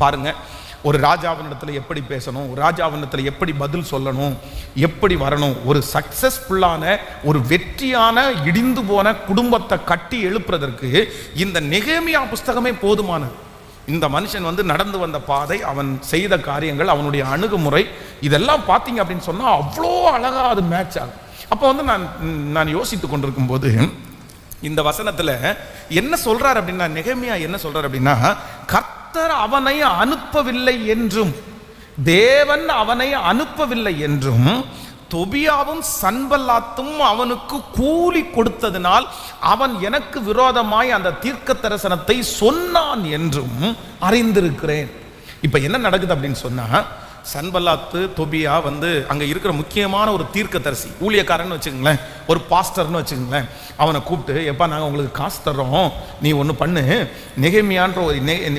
பாருங்க, ஒரு ராஜாவினிடத்தில் எப்படி பேசணும், ஒரு ராஜாவினிடத்தில் எப்படி பதில் சொல்லணும், எப்படி வரணும். ஒரு சக்சஸ்ஃபுல்லான ஒரு வெற்றியான இடிந்து போன குடும்பத்தை கட்டி எழுப்புறதற்கு இந்த நெகேமியா புஸ்தகமே போதுமானது. இந்த மனுஷன் நடந்து வந்த பாதை, அவன் செய்த காரியங்கள், அவனுடைய அணுகுமுறை, இதெல்லாம் பார்த்தீங்க அப்படின்னு சொன்னால் அவ்வளோ அழகா அது மேட்ச் ஆகும். அப்போ நான் யோசித்து கொண்டிருக்கும் போது இந்த வசனத்தில் என்ன சொல்றார் அப்படின்னா, நெகேமியா என்ன சொல்றார் அப்படின்னா, கர்த்தர் அவனை அனுப்பவில்லை என்றும், தேவன் அவனை அனுப்பவில்லை என்றும், தொபியாவும் சன்பல்லாத்தும் அவனுக்கு கூலி கொடுத்ததினால் அவன் எனக்கு விரோதமாய் அந்த தீர்க்க தரிசனத்தை சொன்னான் என்றும் அறிந்திருக்கிறேன். இப்ப என்ன நடக்குது அப்படின்னு சொன்னா, சன்பல்லாத்து தொபியா அங்க இருக்கிற முக்கியமான ஒரு தீர்க்கதரிசி, ஊழியக்காரன்னு வச்சுக்கோங்களேன், ஒரு பாஸ்டர்னு வச்சுக்கோங்களேன். அவனை கூப்பிட்டு, எப்பா நாங்கள் உங்களுக்கு காசு தர்றோம், நீ ஒன்று பண்ணு. நெகேமியான்ற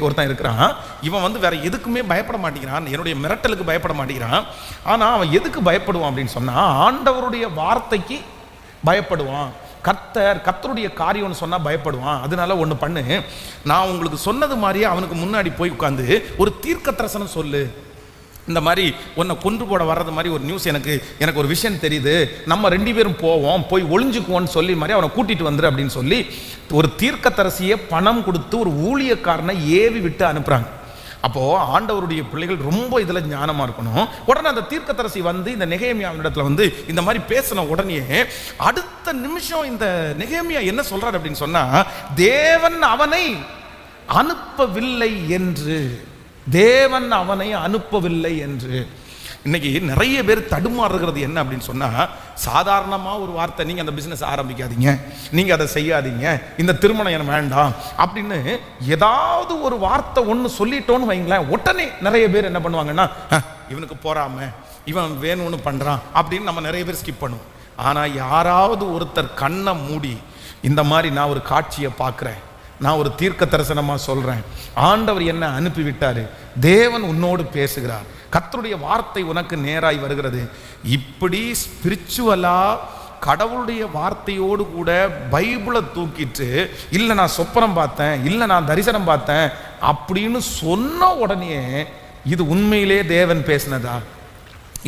ஒருத்தன் இருக்கிறான், இவன் வேற எதுக்குமே பயப்பட மாட்டேங்கிறான், என்னுடைய மிரட்டலுக்கு பயப்பட மாட்டேங்கிறான். ஆனால் அவன் எதுக்கு பயப்படுவான் அப்படின்னு சொன்னால், ஆண்டவருடைய வார்த்தைக்கு பயப்படுவான். கர்த்தருடைய காரியம்னு சொன்னால் பயப்படுவான். அதனால ஒன்று பண்ணு, நான் உங்களுக்கு சொன்னது மாதிரியே அவனுக்கு முன்னாடி போய் உட்காந்து ஒரு தீர்க்க தரிசனம் சொல்லு. இந்த மாதிரி உன்னை கொன்று போட வர்றது மாதிரி ஒரு நியூஸ் எனக்கு ஒரு விஷயம் தெரியுது, நம்ம 2 பேரும் போவோம், போய் ஒளிஞ்சுக்குவோன்னு சொல்லி மாதிரி அவனை கூட்டிட்டு வந்துரு அப்படின்னு சொல்லி ஒரு தீர்க்கதரிசியை பணம் கொடுத்து ஒரு ஊழியக்காரனை ஏவி விட்டு அனுப்புறாங்க. அப்போ ஆண்டவருடைய பிள்ளைகள் ரொம்ப இதுல ஞானமா இருக்கணும். உடனே அந்த தீர்க்கதரிசி இந்த நெகேமியாவிடத்துல இந்த மாதிரி பேசின உடனே அடுத்த நிமிஷம் இந்த நெகேமியா என்ன சொல்றாரு அப்படின்னு சொன்னா, தேவன் அவனை அனுப்பவில்லை என்று, தேவன் அவனை அனுப்பவில்லை என்று. இன்னைக்கு நிறைய பேர் தடுமாறுகிறது என்ன அப்படின்னு சொன்னா, சாதாரணமா ஒரு வார்த்தை, நீங்க அந்த பிசினஸ் ஆரம்பிக்காதீங்க, நீங்க அதை செய்யாதீங்க, இந்த திருமணம் எனக்கு வேண்டாம் அப்படின்னு ஏதாவது ஒரு வார்த்தை ஒன்று சொல்லிட்டோன்னு வைங்களேன், உடனே நிறைய பேர் என்ன பண்ணுவாங்கன்னா, இவனுக்கு போறாம, இவன் வேணும்னு பண்றான் அப்படின்னு நம்ம நிறைய பேர் ஸ்கிப் பண்ணுவோம். ஆனா யாராவது ஒருத்தர் கண்ணை மூடி இந்த மாதிரி நான் ஒரு காட்சியை பார்க்கிறேன், நான் ஒரு தீர்க்க தரிசனமா சொல்றேன், ஆண்டவர் என்ன அனுப்பி விட்டாரு, தேவன் உன்னோடு பேசுகிறார், கர்த்தருடைய வார்த்தை உனக்கு நேராய் வருகிறது, இப்படி ஸ்பிரிச்சுவலா கடவுளுடைய வார்த்தையோடு கூட பைபிளை தூக்கிட்டு, இல்லை நான் சொப்பனம் பார்த்தேன், இல்லை நான் தரிசனம் பார்த்தேன் அப்படின்னு சொன்ன உடனே இது உண்மையிலே தேவன் பேசினதா,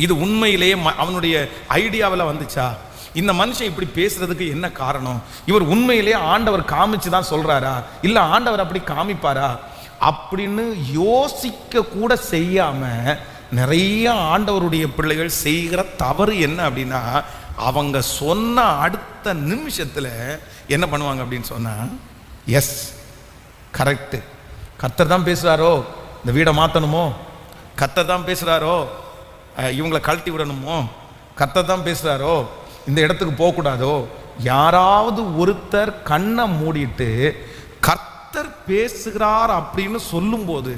இது உண்மையிலேயே அவனுடைய ஐடியாவில் வந்துச்சா, இந்த மனுஷன் இப்படி பேசுறதுக்கு என்ன காரணம், இவர் உண்மையிலேயே ஆண்டவர் காமிச்சு தான் சொல்றாரா, இல்ல ஆண்டவர் அப்படி காமிப்பாரா அப்படின்னு யோசிக்க கூட செய்யாம நிறைய ஆண்டவருடைய பிள்ளைகள் செய்கிற தவறு என்ன அப்படின்னா, அவங்க சொன்ன அடுத்த நிமிஷத்துல என்ன பண்ணுவாங்க அப்படின்னு சொன்னா, எஸ் கரெக்ட், கர்த்தர் தான் பேசுறாரோ, இந்த வீடை மாத்தணுமோ, கர்த்தர் தான் பேசுறாரோ, இவங்களை கழட்டி விடணுமோ, கர்த்தர் தான் பேசுறாரோ, இந்த இடத்துக்கு போகக்கூடாதோ, யாராவது ஒருத்தர் கண்ணை மூடிட்டு கர்த்தர் பேசுகிறார் அப்படின்னு சொல்லும்போது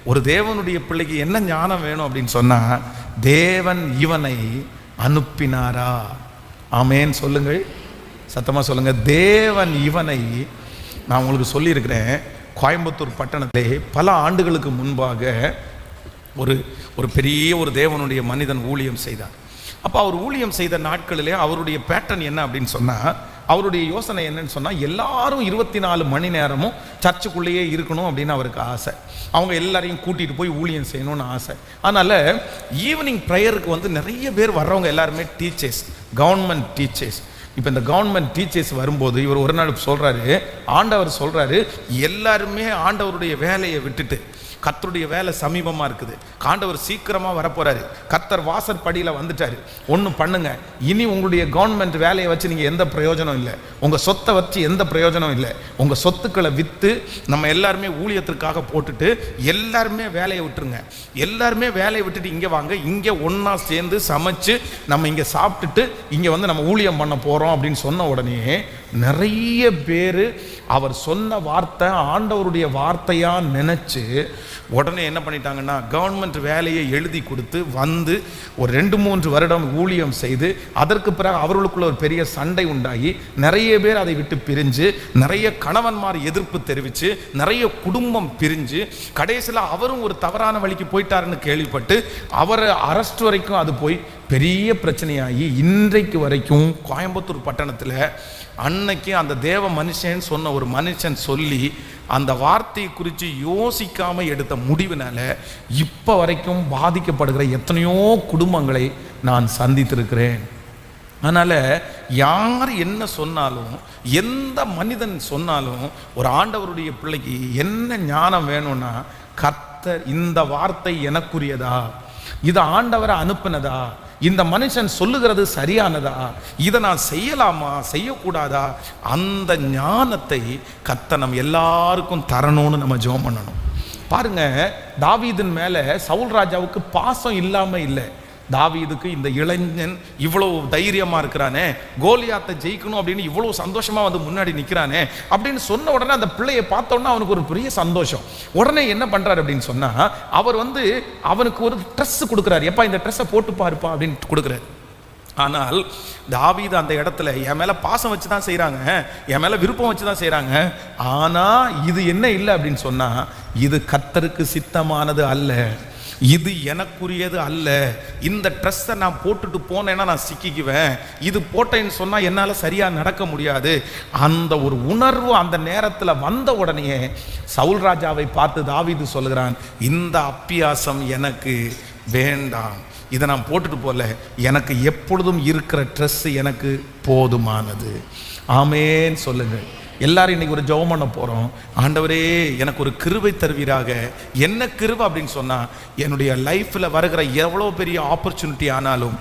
ஒரு தேவனுடைய பிள்ளைக்கு என்ன ஞானம் வேணும் அப்படின்னு சொன்னா, தேவன் இவனை அனுப்பினாரா? ஆமேன் சொல்லுங்கள், சத்தமா சொல்லுங்க. தேவன் இவனை, நான் உங்களுக்கு சொல்லியிருக்கிறேன், கோயம்புத்தூர் பட்டணத்திலே பல ஆண்டுகளுக்கு முன்பாக ஒரு பெரிய ஒரு தேவனுடைய மனிதன் ஊழியம் செய்தார். அப்போ அவர் ஊழியம் செய்த நாட்களிலே அவருடைய பேட்டர்ன் என்ன அப்படின்னு சொன்னால், அவருடைய யோசனை என்னன்னு சொன்னால், எல்லாரும் 24 மணி நேரமும் சர்ச்சுக்குள்ளேயே இருக்கணும் அப்படின்னு அவருக்கு ஆசை. அவங்க எல்லாரையும் கூட்டிகிட்டு போய் ஊழியம் செய்யணும்னு ஆசை. அதனால் ஈவினிங் ப்ரேயருக்கு நிறைய பேர் வர்றவங்க எல்லாருமே டீச்சர்ஸ், கவர்மெண்ட் டீச்சர்ஸ். இப்போ இந்த கவர்மெண்ட் டீச்சர்ஸ் வரும்போது இவர் ஒரு நாள் சொல்கிறாரு, ஆண்டவர் சொல்கிறாரு, எல்லாருமே ஆண்டவருடைய வேலையை விட்டுட்டு, கர்த்தருடைய வேலை சமீபமாக இருக்குது, ஆண்டவர் சீக்கிரமாக வரப்போறாரு, கர்த்தர் வாசற்படியில் வந்துட்டாரு, ஒன்று பண்ணுங்க, இனி உங்களுடைய கவர்மெண்ட் வேலையை வச்சு நீங்கள் எந்த பிரயோஜனம் இல்லை, உங்கள் சொத்தை வச்சு எந்த பிரயோஜனம் இல்லை, உங்கள் சொத்துக்களை விற்று நம்ம எல்லாருமே ஊழியத்திற்காக போட்டுட்டு எல்லாருமே வேலையை விட்டுருங்க, எல்லாருமே வேலையை விட்டுட்டு இங்கே வாங்க, இங்கே ஒன்றா சேர்ந்து சமைச்சு நம்ம இங்கே சாப்பிட்டுட்டு இங்கே நம்ம ஊழியம் பண்ண போகிறோம் அப்படின்னு சொன்ன உடனே நிறைய பேர் அவர் சொன்ன வார்த்தை ஆண்டவருடைய வார்த்தையா நினைச்சு உடனே என்ன பண்ணிட்டாங்கன்னா, கவர்மெண்ட் வேலையை எழுதி கொடுத்து ஒரு 2-3 வருடம் ஊழியம் செய்து அதற்கு பிறகு அவர்களுக்குள்ள ஒரு பெரிய சண்டை உண்டாகி நிறைய பேர் அதை விட்டு பிரிஞ்சு, நிறைய கணவன்மார் எதிர்ப்பு தெரிவித்து, நிறைய குடும்பம் பிரிஞ்சு, கடைசியில் அவரும் ஒரு தவறான வழிக்கு போயிட்டாருன்னு கேள்விப்பட்டு அவரை அரெஸ்ட் வரைக்கும் அது போய் பெரிய பிரச்சனையாகி இன்றைக்கு வரைக்கும் கோயம்புத்தூர் பட்டணத்தில் அன்னைக்கு அந்த தேவ மனுஷன் சொன்ன ஒரு மனுஷன் சொல்லி அந்த வார்த்தையை குறித்து யோசிக்காமல் எடுத்த முடிவினால இப்போ வரைக்கும் பாதிக்கப்படுகிற எத்தனையோ குடும்பங்களை நான் சந்தித்திருக்கிறேன். அதனால் யார் என்ன சொன்னாலும், எந்த மனிதன் சொன்னாலும், ஒரு ஆண்டவருடைய பிள்ளைக்கு என்ன ஞானம் வேணும்னா, கர்த்தர் இந்த வார்த்தை எனக்குரியதா, இது ஆண்டவரை அனுப்பினதா, இந்த மனுஷன் சொல்லுகிறது சரியானதா, இதை நான் செய்யலாமா செய்யக்கூடாதா, அந்த ஞானத்தை கர்த்தர் நம்ம எல்லாருக்கும் தரணும்னு நம்ம ஜெபம் பண்ணணும். பாருங்க, தாவீதின் மேலே சவுல் ராஜாவுக்கு பாசம் இல்லாமல் இல்லை. தாவீதுக்கு இந்த இளைஞன் இவ்வளவு தைரியமா இருக்கிறானே, கோலியாத்தை ஜெயிக்கணும் அப்படின்னு இவ்வளவு சந்தோஷமா வந்து முன்னாடி நிற்கிறானே அப்படின்னு சொன்ன உடனே அந்த பிள்ளையை பார்த்த உடனே அவனுக்கு ஒரு பெரிய சந்தோஷம். உடனே என்ன பண்றாரு அப்படின்னு சொன்னா, அவர் வந்து அவனுக்கு ஒரு ட்ரெஸ் கொடுக்குறாரு. எப்பா இந்த ட்ரெஸ்ஸை போட்டு பாருப்பா அப்படின்னு கொடுக்குறாரு. ஆனால் தாவீது அந்த இடத்துல என் மேல பாசம் வச்சு தான் செய்யறாங்க, என் மேல விருப்பம் வச்சு தான் செய்யறாங்க, ஆனா இது என்ன இல்லை அப்படின்னு சொன்னா, இது கர்த்தருக்கு சித்தமானது அல்ல, இது எனக்குரியது அல்ல, இந்த ட்ரெஸ்ஸை நான் போட்டுட்டு போனேன்னா நான் சிக்கிக்குவேன், இது போட்டேன்னு சொன்னால் என்னால் சரியாக நடக்க முடியாது. அந்த ஒரு உணர்வு அந்த நேரத்தில் வந்த உடனே சவுல் ராஜாவை பார்த்து தாவீது சொல்லுகிறான், இந்த அப்பியாசம் எனக்கு வேண்டாம், இதை நான் போட்டுட்டு போகல, எனக்கு எப்பொழுதும் இருக்கிற ட்ரெஸ் எனக்கு போதுமானது. ஆமேன்னு சொல்லுங்கள். எல்லாரும் இன்னைக்கு ஒரு ஜெபம் பண்ண போகிறோம். ஆண்டவரே எனக்கு ஒரு கிருபை தருவீராக. என்ன கிருபை அப்படின்னு சொன்னால், என்னுடைய லைஃப்பில் வருகிற எவ்வளோ பெரிய ஆப்பர்ச்சுனிட்டி ஆனாலும்,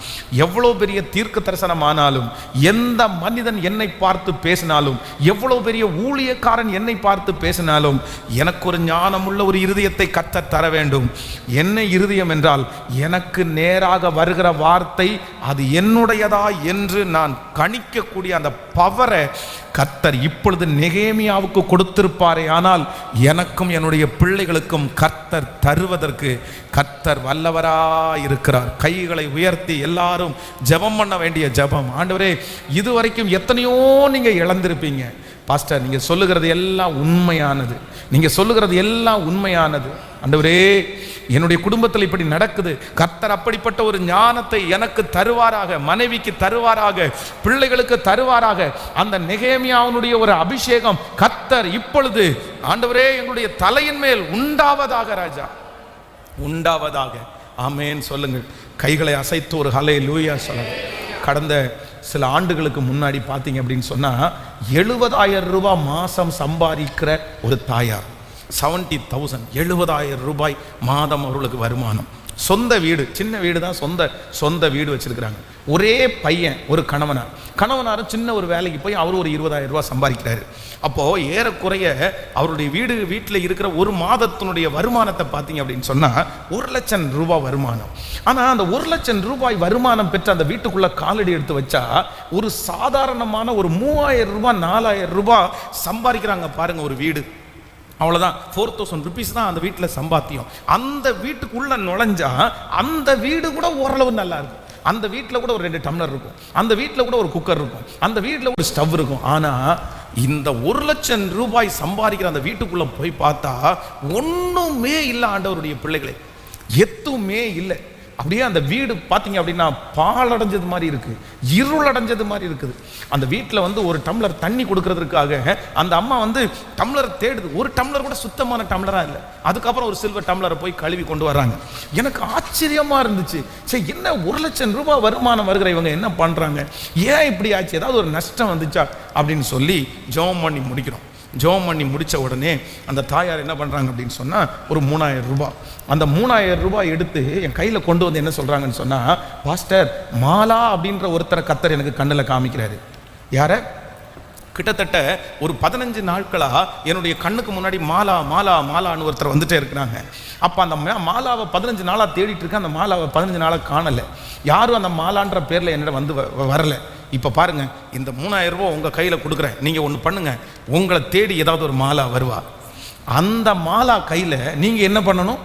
எவ்வளோ பெரிய தீர்க்க தரிசனம் ஆனாலும், எந்த மனிதன் என்னை பார்த்து பேசினாலும், எவ்வளோ பெரிய ஊழியக்காரன் என்னை பார்த்து பேசினாலும், எனக்கு ஒரு ஞானமுள்ள ஒரு இருதயத்தை கர்த்தர் தர வேண்டும். என்ன இருதயம் என்றால், எனக்கு நேராக வருகிற வார்த்தை அது என்னுடையதா என்று நான் கணிக்கக்கூடிய அந்த பவரை கர்த்தர் இப்பொழுது நெகேமியாவுக்கு கொடுத்திருப்பாரே, ஆனால் எனக்கும் என்னுடைய பிள்ளைகளுக்கும் கர்த்தர் தருவதற்கு கர்த்தர் வல்லவராயிருக்கிறார். கைகளை உயர்த்தி எல்லாரும் ஜெபம் பண்ண வேண்டிய ஜெபம். ஆண்டவரே, இதுவரைக்கும் எத்தனையோ நீங்க இழந்திருப்பீங்க பாஸ்டர், நீங்க சொல்லுகிறது எல்லாம் உண்மையானது, நீங்க சொல்லுகிறது எல்லாம் உண்மையானது. ஆண்டவரே, என்னுடைய குடும்பத்தில் இப்படி நடக்குது, கர்த்தர் அப்படிப்பட்ட ஒரு ஞானத்தை எனக்கு தருவாராக, மனைவிக்கு தருவாராக, பிள்ளைகளுக்கு தருவாராக. அந்த நெகேமியாவுடைய ஒரு அபிஷேகம் கர்த்தர் இப்பொழுது ஆண்டவரே எங்களுடைய தலையின் மேல் உண்டாவதாக, ராஜா உண்டாவதாக. ஆமேன் சொல்லுங்கள். கைகளை அசைத்து ஒரு ஹல்லேலூயா சொல்லுங்க. கடந்த சில ஆண்டுகளுக்கு முன்னாடி பார்த்தீங்க அப்படின்னு சொன்னால், 70,000 ரூபாய் மாதம் சம்பாதிக்கிற ஒரு தாயார், 70,000 70,000 ரூபாய் மாதம் அவர்களுக்கு வருமானம். சொந்த வீடு, சின்ன வீடு தான், சொந்த வீடு வச்சிருக்கிறாங்க. ஒரே பையன், ஒரு கணவனாரும் சின்ன ஒரு வேலைக்கு போய் அவர் ஒரு 20,000 ரூபாய் சம்பாதிக்கிறாரு. அப்போது ஏறக்குறைய அவருடைய வீட்டில் இருக்கிற ஒரு மாதத்தினுடைய வருமானத்தை பார்த்தீங்க அப்படின்னு சொன்னால் 1,00,000 ரூபாய் வருமானம். ஆனால் அந்த 1,00,000 ரூபாய் வருமானம் பெற்ற அந்த வீட்டுக்குள்ளே காலடி எடுத்து வச்சா ஒரு சாதாரணமான ஒரு 3,000 ரூபாய் 4,000 ரூபாய் சம்பாதிக்கிறாங்க பாருங்க ஒரு வீடு. அவ்வளோதான், 4,000 ருபீஸ் தான் அந்த வீட்டில் சம்பாத்தியம். அந்த வீட்டுக்குள்ளே நுழைஞ்சா அந்த வீடு கூட ஓரளவு நல்லா இருக்கும். அந்த வீட்டில் கூட ஒரு 2 டம்ளர் இருக்கும், அந்த வீட்டில் கூட ஒரு குக்கர் இருக்கும், அந்த வீட்டில் ஒரு ஸ்டவ் இருக்கும். ஆனால் இந்த 1,00,000 ரூபாய் சம்பாதிக்கிற அந்த வீட்டுக்குள்ளே போய் பார்த்தா ஒன்றுமே இல்லை. ஆண்டவருடைய பிள்ளைகளே, எதுவுமே இல்லை. அப்படியே அந்த வீடு பார்த்தீங்க அப்படின்னா பாலடைஞ்சது மாதிரி இருக்குது, இருளடைஞ்சது மாதிரி இருக்குது. அந்த வீட்டில் வந்து ஒரு டம்ளர் தண்ணி கொடுக்கறதுக்காக அந்த அம்மா வந்து டம்ளரை தேடுது. ஒரு டம்ளர் கூட சுத்தமான டம்ளராக இல்லை. அதுக்கப்புறம் ஒரு சில்வர் டம்ளரை போய் கழுவி கொண்டு வர்றாங்க. எனக்கு ஆச்சரியமாக இருந்துச்சு. சரி, என்ன 1,00,000 ரூபாய் வருமானம் வருகிற இவங்க என்ன பண்ணுறாங்க, ஏன் இப்படி ஆச்சு, ஏதாவது ஒரு நஷ்டம் வந்துச்சா அப்படின்னு சொல்லி ஜெபம் பண்ணி முடிக்கிறோம். ஜெபம் பண்ணி முடித்த உடனே அந்த தாயார் என்ன பண்ணுறாங்க அப்படின்னு சொன்னால், ஒரு 3,000 ரூபாய், அந்த 3,000 ரூபாய் எடுத்து என் கையில் கொண்டு வந்து என்ன சொல்கிறாங்கன்னு சொன்னால், பாஸ்டர் மாலா அப்படின்ற ஒருத்தரை கர்த்தர் எனக்கு கண்ணில் காமிக்கிறாரு. யாரை? கிட்டத்தட்ட ஒரு 15 நாட்களாக என்னுடைய கண்ணுக்கு முன்னாடி மாலா மாலா மாலான்னு ஒருத்தர் வந்துட்டே இருக்கிறாங்க. அப்போ அந்த மாலாவை 15 நாளாக தேடிட்டு இருக்கேன். அந்த மாலாவை 15 நாளாக காணலை. யாரும் அந்த மாலான்ற பேரில் என்னிடம் வந்து வரலை. இப்போ பாருங்கள், இந்த 3,000 ரூபா உங்கள் கையில் கொடுக்குறேன், நீங்கள் ஒன்று பண்ணுங்கள், உங்களை தேடி ஏதாவது ஒரு மாலா வருவா. அந்த மாலா கையில் நீங்கள் என்ன பண்ணணும்?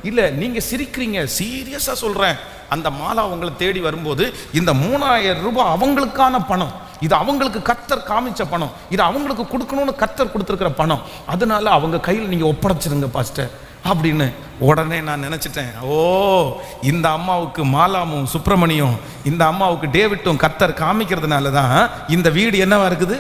இல்லை, நீங்கள் சிரிக்கிறீங்க, சீரியஸாக சொல்கிறேன். அந்த மாலா உங்களை தேடி வரும்போது இந்த 3,000 ரூபாய் அவங்களுக்கான பணம், இது அவங்களுக்கு கர்த்தர் காமிச்ச பணம், இது அவங்களுக்கு கொடுக்கணும்னு கர்த்தர் கொடுத்துருக்கிற பணம். அதனால அவங்க கையில் நீங்கள் ஒப்படைச்சிருங்க பாஸ்டர் அப்படின்னு. உடனே நான் நினச்சிட்டேன், ஓ இந்த அம்மாவுக்கு மாலாமும் சுப்பிரமணியம், இந்த அம்மாவுக்கு டேவிட்டும் கர்த்தர் காமிக்கிறதுனால தான் இந்த வீடு என்னவா இருக்குது,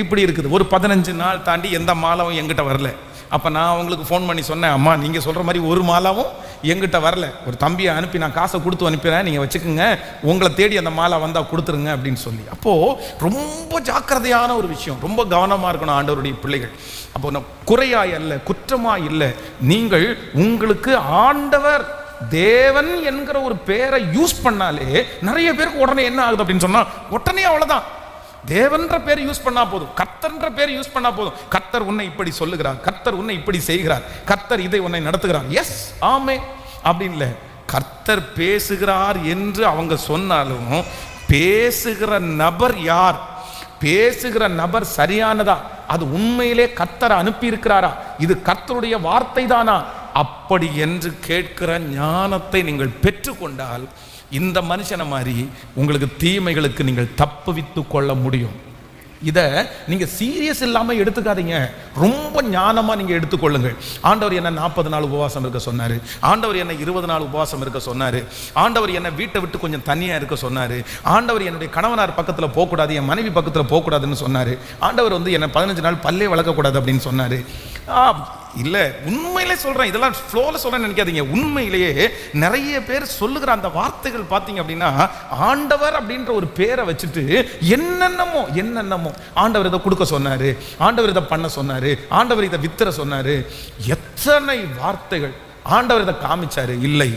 இப்படி இருக்குது. ஒரு 15 நாள் தாண்டி எந்த மாலாவும் எங்கிட்ட வரல. அப்போ நான் அவங்களுக்கு ஃபோன் பண்ணி சொன்னேன், அம்மா நீங்கள் சொல்கிற மாதிரி ஒரு மாலாவும் எங்கிட்ட வரல. ஒரு தம்பியை அனுப்பி நான் காசை கொடுத்து அனுப்பிடுறேன், நீங்கள் வச்சுக்கோங்க, உங்களை தேடி அந்த மாலா வந்தால் கொடுத்துருங்க அப்படின்னு சொல்லி. அப்போது ரொம்ப ஜாக்கிரதையான ஒரு விஷயம், ரொம்ப கவனமாக இருக்கணும் ஆண்டவருடைய பிள்ளைகள். அப்போ நான் குறையாய் அல்ல, குற்றமாய் இல்லை, நீங்கள் உங்களுக்கு ஆண்டவர் தேவன் என்கிற ஒரு பேரை யூஸ் பண்ணாலே நிறைய பேருக்கு உடனே என்ன ஆகுது அப்படின்னு சொன்னால், உடனே அவ்வளோதான், தேவன்ற பேர் யூஸ் பண்ணா போதும், கர்த்தர்ன்ற பேர் யூஸ் பண்ணா போதும். கர்த்தர் உன்னை இப்படி சொல்லுகிறார், கர்த்தர் உன்னை இப்படி செய்கிறார், கர்த்தர் இதை உன்னை நடத்துகிறார். எஸ் ஆமே அப்படின்னு இல்லை, கர்த்தர் பேசுகிறார் என்று அவங்க சொன்னாலும் பேசுகிற நபர் யார், பேசுகிற நபர் சரியானதா, அது உண்மையிலே கர்த்தர் அனுப்பி இருக்கிறாரா, இது கர்த்தருடைய வார்த்தை தானா, அப்படி என்று கேட்கிற ஞானத்தை நீங்கள் பெற்றுக்கொண்டால் இந்த மனுஷனை மாதிரி உங்களுக்கு தீமைகளுக்கு நீங்கள் தப்புவித்து கொள்ள முடியும். இதை நீங்கள் சீரியஸ் இல்லாமல் எடுத்துக்காதீங்க, ரொம்ப ஞானமாக நீங்கள் எடுத்துக்கொள்ளுங்கள். ஆண்டவர் என்ன 40 நாள் உபவாசம் இருக்க சொன்னார், ஆண்டவர் என்ன 20 நாள் உபவாசம் இருக்க சொன்னார், ஆண்டவர் என்ன வீட்டை விட்டு கொஞ்சம் தனியாக இருக்க சொன்னார், ஆண்டவர் என்னுடைய கணவனார் பக்கத்தில் போகக்கூடாது, என் மனைவி பக்கத்தில் போகக்கூடாதுன்னு சொன்னார், ஆண்டவர் வந்து என்னை 15 நாள் பல்லே வளர்க்கக்கூடாது அப்படின்னு சொன்னார். இல்லை, உண்மையிலே சொல்கிறேன், இதெல்லாம் ஃப்ளோவில் சொல்கிறேன்னு நினைக்காதீங்க. உண்மையிலேயே நிறைய பேர் சொல்லுகிற அந்த வார்த்தைகள் பார்த்தீங்க அப்படின்னா, ஆண்டவர் அப்படின்ற ஒரு பேரை வச்சுட்டு என்னென்னமோ ஆண்டவர் இதை கொடுக்க சொன்னார், ஆண்டவர் இதை பண்ண சொன்னார், ஆண்டவர் இதை வித்திர சொன்னார், எத்தனை வார்த்தைகள் ஆண்டவர் இதை காமிச்சாரு. இல்லை,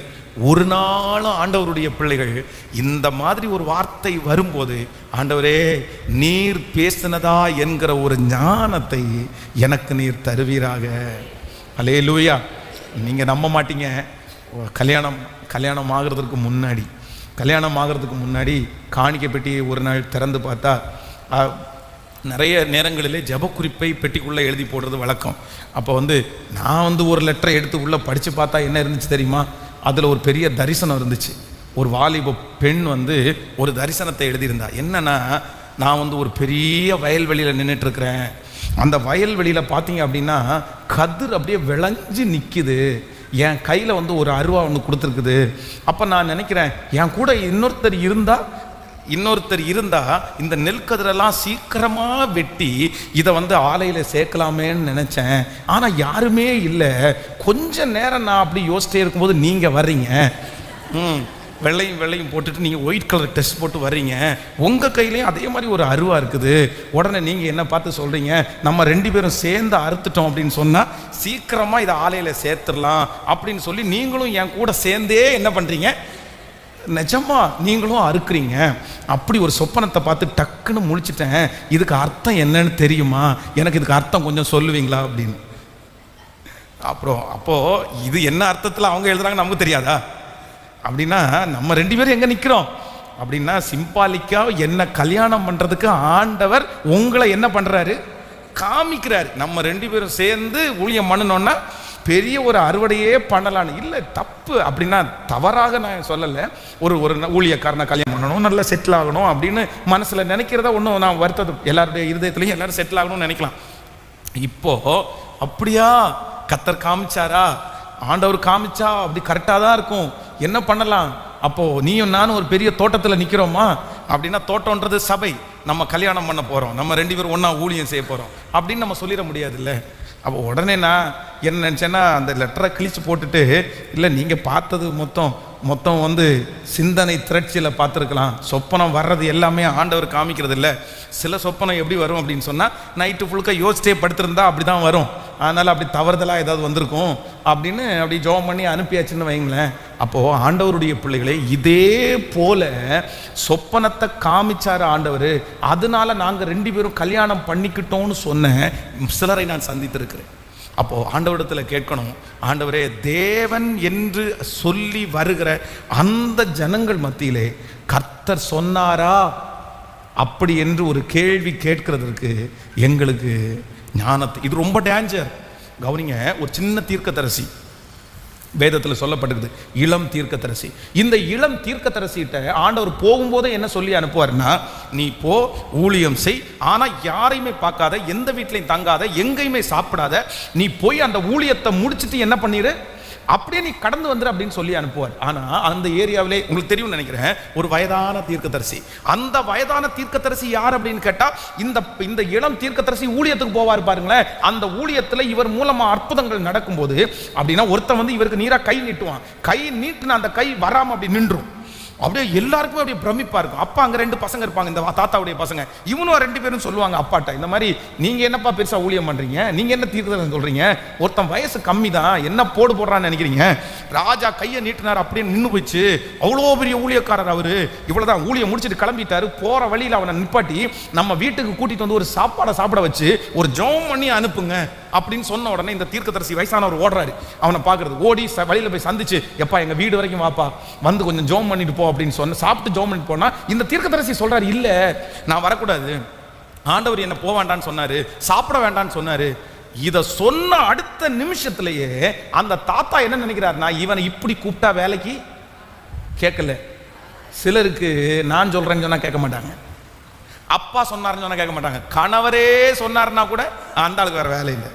ஒரு நாளும் ஆண்டவருடைய பிள்ளைகள் இந்த மாதிரி ஒரு வார்த்தை வரும்போது, ஆண்டவரே நீர் பேசினதா என்கிற ஒரு ஞானத்தை எனக்கு நீர் தருவீராக. அல்லேலூயா. நீங்கள் நம்ப மாட்டீங்க, கல்யாணம் ஆகிறதுக்கு முன்னாடி காணிக்கை பெட்டியை ஒரு நாள் திறந்து பார்த்தா, நிறைய நேரங்களிலே ஜபக்குறிப்பை பெட்டிக்குள்ளே எழுதி போடுறது வழக்கம். அப்போ நான் ஒரு லெட்டரை எடுத்து உள்ளே படித்து பார்த்தா என்ன இருந்துச்சு தெரியுமா, அதில் ஒரு பெரிய தரிசனம் இருந்துச்சு. ஒரு வாலிப பெண் ஒரு தரிசனத்தை எழுதியிருந்தா. என்னன்னா, நான் ஒரு பெரிய வயல்வெளியில் நின்றுட்டுருக்கிறேன், அந்த வயல்வெளியில் பார்த்தீங்க அப்படின்னா கதிர் அப்படியே விளைஞ்சு நிற்கிது, என் கையில் ஒரு அருவா ஒன்று கொடுத்துருக்குது. அப்போ நான் நினைக்கிறேன், என் கூட இன்னொருத்தர் இருந்தால் இந்த நெல் கதிரெல்லாம் சீக்கிரமாக வெட்டி இதை ஆலையில் சேர்க்கலாமேன்னு நினச்சேன். ஆனால் யாருமே இல்லை. கொஞ்ச நேரம் நான் அப்படி யோசிச்சிட்டே இருக்கும்போது நீங்கள் வர்றீங்க, வெள்ளையும் போட்டுட்டு நீங்கள் ஒயிட் கலர் ட்ரெஸ் போட்டு வர்றீங்க, உங்கள் கையிலையும் அதே மாதிரி ஒரு அருவா இருக்குது. உடனே நீங்கள் என்ன பார்த்து சொல்கிறீங்க, நம்ம 2 பேரும் சேர்ந்து அறுத்துட்டோம் அப்படின்னு சொன்னால் சீக்கிரமாக இதை ஆலையில் சேர்த்துடலாம் அப்படின்னு சொல்லி நீங்களும் என் கூட சேர்ந்தே என்ன பண்ணுறீங்க, நிஜமா நீங்களும் அறுக்குறீங்க. அப்படி ஒரு சொப்பனத்தை பார்த்து டக்குன்னு முழிச்சிட்டேன், இதுக்கு அர்த்தம் என்னன்னு தெரியுமா, எனக்கு இதுக்கு அர்த்தம் கொஞ்சம் சொல்லுவீங்களா அப்படின்னு. அப்போது இது என்ன அர்த்தத்தில் அவங்க எழுதுறாங்க நமக்கு தெரியாதா அப்படின்னா, நம்ம 2 பேரும் எங்கே நிற்கிறோம் அப்படின்னா, சிம்பாலிக்காக என்ன கல்யாணம் பண்ணுறதுக்கு ஆண்டவர் உங்களை என்ன பண்ணுறாரு, காமிக்கிறாரு. நம்ம 2 பேரும் சேர்ந்து ஊழியம் பண்ணணுன்னா பெரிய ஒரு அறுவடையே பண்ணலான்னு இல்லை, தப்பு அப்படின்னா தவறாக நான் சொல்லலை. ஒரு ஊழியக்காரனை கல்யாணம் பண்ணணும், நல்லா செட்டில் ஆகணும் அப்படின்னு மனசில் நினைக்கிறதா ஒன்றும் நான் வருத்தது, எல்லாருடைய இருதயத்துலையும் எல்லாரும் செட்டில் ஆகணும்னு நினைக்கலாம். இப்போ அப்படியா கர்த்தர் காமிச்சாரா, ஆண்டவர் காமிச்சா அப்படி கரெக்டாக தான் இருக்கும், என்ன பண்ணலாம். அப்போது நீயும் நானும் ஒரு பெரிய தோட்டத்தில் நிற்கிறோமா அப்படின்னா, தோட்டம்ன்றது சபை, நம்ம கல்யாணம் பண்ண போகிறோம், நம்ம 2 பேரும் ஒன்றா ஊழியம் செய்ய போகிறோம் அப்படின்னு நம்ம சொல்லிட முடியாதுல்ல. அப்போ உடனே நான் என்ன நினச்சேன்னா, அந்த லெட்டரை கிழிச்சு போட்டுட்டு, இல்லை நீங்கள் பார்த்தது மொத்தம் சிந்தனை திரட்சியில் பார்த்துருக்கலாம், சொப்பனம் வர்றது எல்லாமே ஆண்டவர் காமிக்கிறது இல்லை. சில சொப்பனம் எப்படி வரும் அப்படின்னு சொன்னால், நைட்டு ஃபுல்லுக்க யோசிச்சே படுத்திருந்தா அப்படி தான் வரும், அதனால் அப்படி தவறுதலாக ஏதாவது வந்திருக்கும் அப்படின்னு அப்படி ஜோம் பண்ணி அனுப்பியாச்சுன்னு வைங்களேன். அப்போது ஆண்டவருடைய பிள்ளைகளே, இதே போல சொப்பனத்தை காமிச்சார் ஆண்டவர், அதனால நாங்கள் 2 பேரும் கல்யாணம் பண்ணிக்கிட்டோம்னு சொன்ன சிலரை நான் சந்தித்திருக்கிறேன். அப்போது ஆண்டவரிடத்தில் கேட்கணும், ஆண்டவரே தேவன் என்று சொல்லி வருகிற அந்த ஜனங்கள் மத்தியிலே கர்த்தர் சொன்னாரா அப்படி என்று ஒரு கேள்வி கேட்கிறதற்கு எங்களுக்கு ஞானத்தை, இது ரொம்ப டேஞ்சர். கவனிங்க, ஒரு சின்ன தீர்க்கதரிசி வேதத்தில் சொல்லப்பட்டிருக்குது இளம் தீர்க்கதரிசி. இந்த இளம் தீர்க்கதரிசிட்ட ஆண்டவர் போகும்போதே என்ன சொல்லி அனுப்புவார்னா, நீ போ, ஊழியம் செய், ஆனால் யாரையுமே பார்க்காத, எந்த வீட்லையும் தங்காத, எங்கேயுமே சாப்பிடாத, நீ போய் அந்த ஊழியத்தை முடிச்சுட்டு என்ன பண்ணிடு, அப்படியே நீ கடந்து வந்துரு அப்படின்னு சொல்லி அனுப்புவார். ஆனா அந்த ஏரியாவிலே உங்களுக்கு தெரியும் நினைக்கிறேன், ஒரு வயதான தீர்க்கதரிசி. அந்த வயதான தீர்க்கதரிசி யார் அப்படின்னு கேட்டா, இந்த இளம் தீர்க்கதரிசி ஊழியத்துக்கு போவார் பாருங்களேன். அந்த ஊழியத்துல இவர் மூலமா அற்புதங்கள் நடக்கும்போது அப்படின்னா ஒருத்தன் வந்து இவருக்கு நீரா கை நீட்டுவான். கை நீட்டுன அந்த கை வராம அப்படி நின்றும். அப்படியே எல்லாருக்குமே அப்படியே பிரமிப்பா இருக்கும். அப்பா அங்க 2 பசங்க இருப்பாங்க, இந்த தாத்தாவுடைய பசங்க. இவனும் 2 பேரும் சொல்லுவாங்க அப்பாட்ட, இந்த மாதிரி நீங்க என்னப்பா பெருசா ஊழியம் பண்றீங்க, நீங்க என்ன தீர்க்கதரிசி சொல்றீங்க, ஒருத்தன் வயசு கம்மி தான், என்ன போடுறான்னு நினைக்கிறீங்க. ராஜா கையை நீட்டினார், அப்படியே நின்று போயிடுச்சு. அவ்வளோ பெரிய ஊழியக்காரர் அவரு, இவ்வளவுதான் ஊழியம் முடிச்சுட்டு கிளம்பிட்டாரு. போற வழியில் அவனை நிப்பாட்டி நம்ம வீட்டுக்கு கூட்டிட்டு வந்து ஒரு சாப்பாடை சாப்பிட வச்சு ஒரு ஜெபம் பண்ணி அனுப்புங்க அப்படின்னு சொன்ன உடனே இந்த தீர்க்கதரிசி வயசானவர் ஓடுறாரு அவனை பார்க்கறது. ஓடி வழியில போய் சந்திச்சு, எப்பா எங்க வீடு வரைக்கும் வாப்பா, வந்து கொஞ்சம் ஜெபம் பண்ணிட்டு போ அப்படின்னு சொன்ன. சாப்பிட்டு ஜெபம் பண்ணிட்டு போனா இந்த தீர்க்கதரிசி சொல்றாரு, இல்ல நான் வரக்கூடாது, ஆண்டவர் என்ன போக வேண்டான்னு சொன்னாரு, சாப்பிட வேண்டான்னு சொன்னாரு. இத சொன்ன அடுத்த நிமிஷத்திலேயே அந்த தாத்தா என்ன நினைக்கிறாருன்னா, இவனை இப்படி கூப்பிட்டா வேலைக்கு கேட்கல. சிலருக்கு நான் சொல்றேன்னு சொன்னா கேட்க மாட்டாங்க, அப்பா சொன்னாருன்னு சொன்னா கேட்க மாட்டாங்க, கணவரே சொன்னாருன்னா கூட அந்த ஆளுக்கு வேற வேலை இல்லை.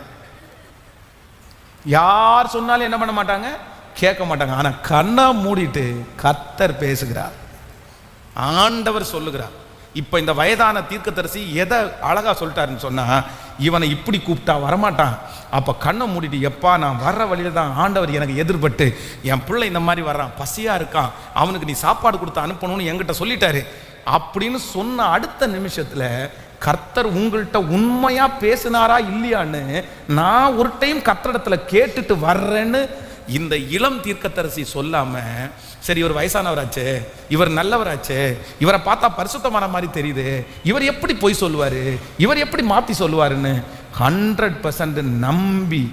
யார் சொன்னாலும் என்ன பண்ண மாட்டாங்க, கேட்க மாட்டாங்க. ஆனா கண்ணை மூடிட்டு கர்த்தர் பேசுகிறார், ஆண்டவர் சொல்லுகிறார். இப்ப இந்த வயதான தீர்க்கதரிசி எதை அழகா சொல்லிட்டாருன்னு சொன்னா, இவனை இப்படி கூப்பிட்டா வரமாட்டான். அப்ப கண்ணை மூடிட்டு, எப்பா நான் வர்ற வழியில தான் ஆண்டவர் எனக்கு எதிர்பட்டு என் பிள்ளை இந்த மாதிரி வர்றான், பசியா இருக்கான், அவனுக்கு நீ சாப்பாடு கொடுத்து அனுப்பணும்னு என்கிட்ட சொல்லிட்டாரு அப்படின்னு சொன்ன அடுத்த நிமிஷத்துல கர்த்தர் உங்கள்கிட்ட உண்மையா பேசினாரா இல்லையான்னு நான் ஒரு டைம் கர்த்தரிடத்துல கேட்டுட்டு வர்றேன்னு இந்த இளம் தீர்க்கதரிசி சொல்லாம, சரி இவர் வயசானவராச்சே, இவர் நல்லவராச்சே, இவரை பார்த்தா பரிசுத்தமான மாதிரி தெரியுது, இவர் எப்படி பொய் சொல்லுவாரு, இவர் எப்படி மாத்தி சொல்லுவாருன்னு 100% நம்பி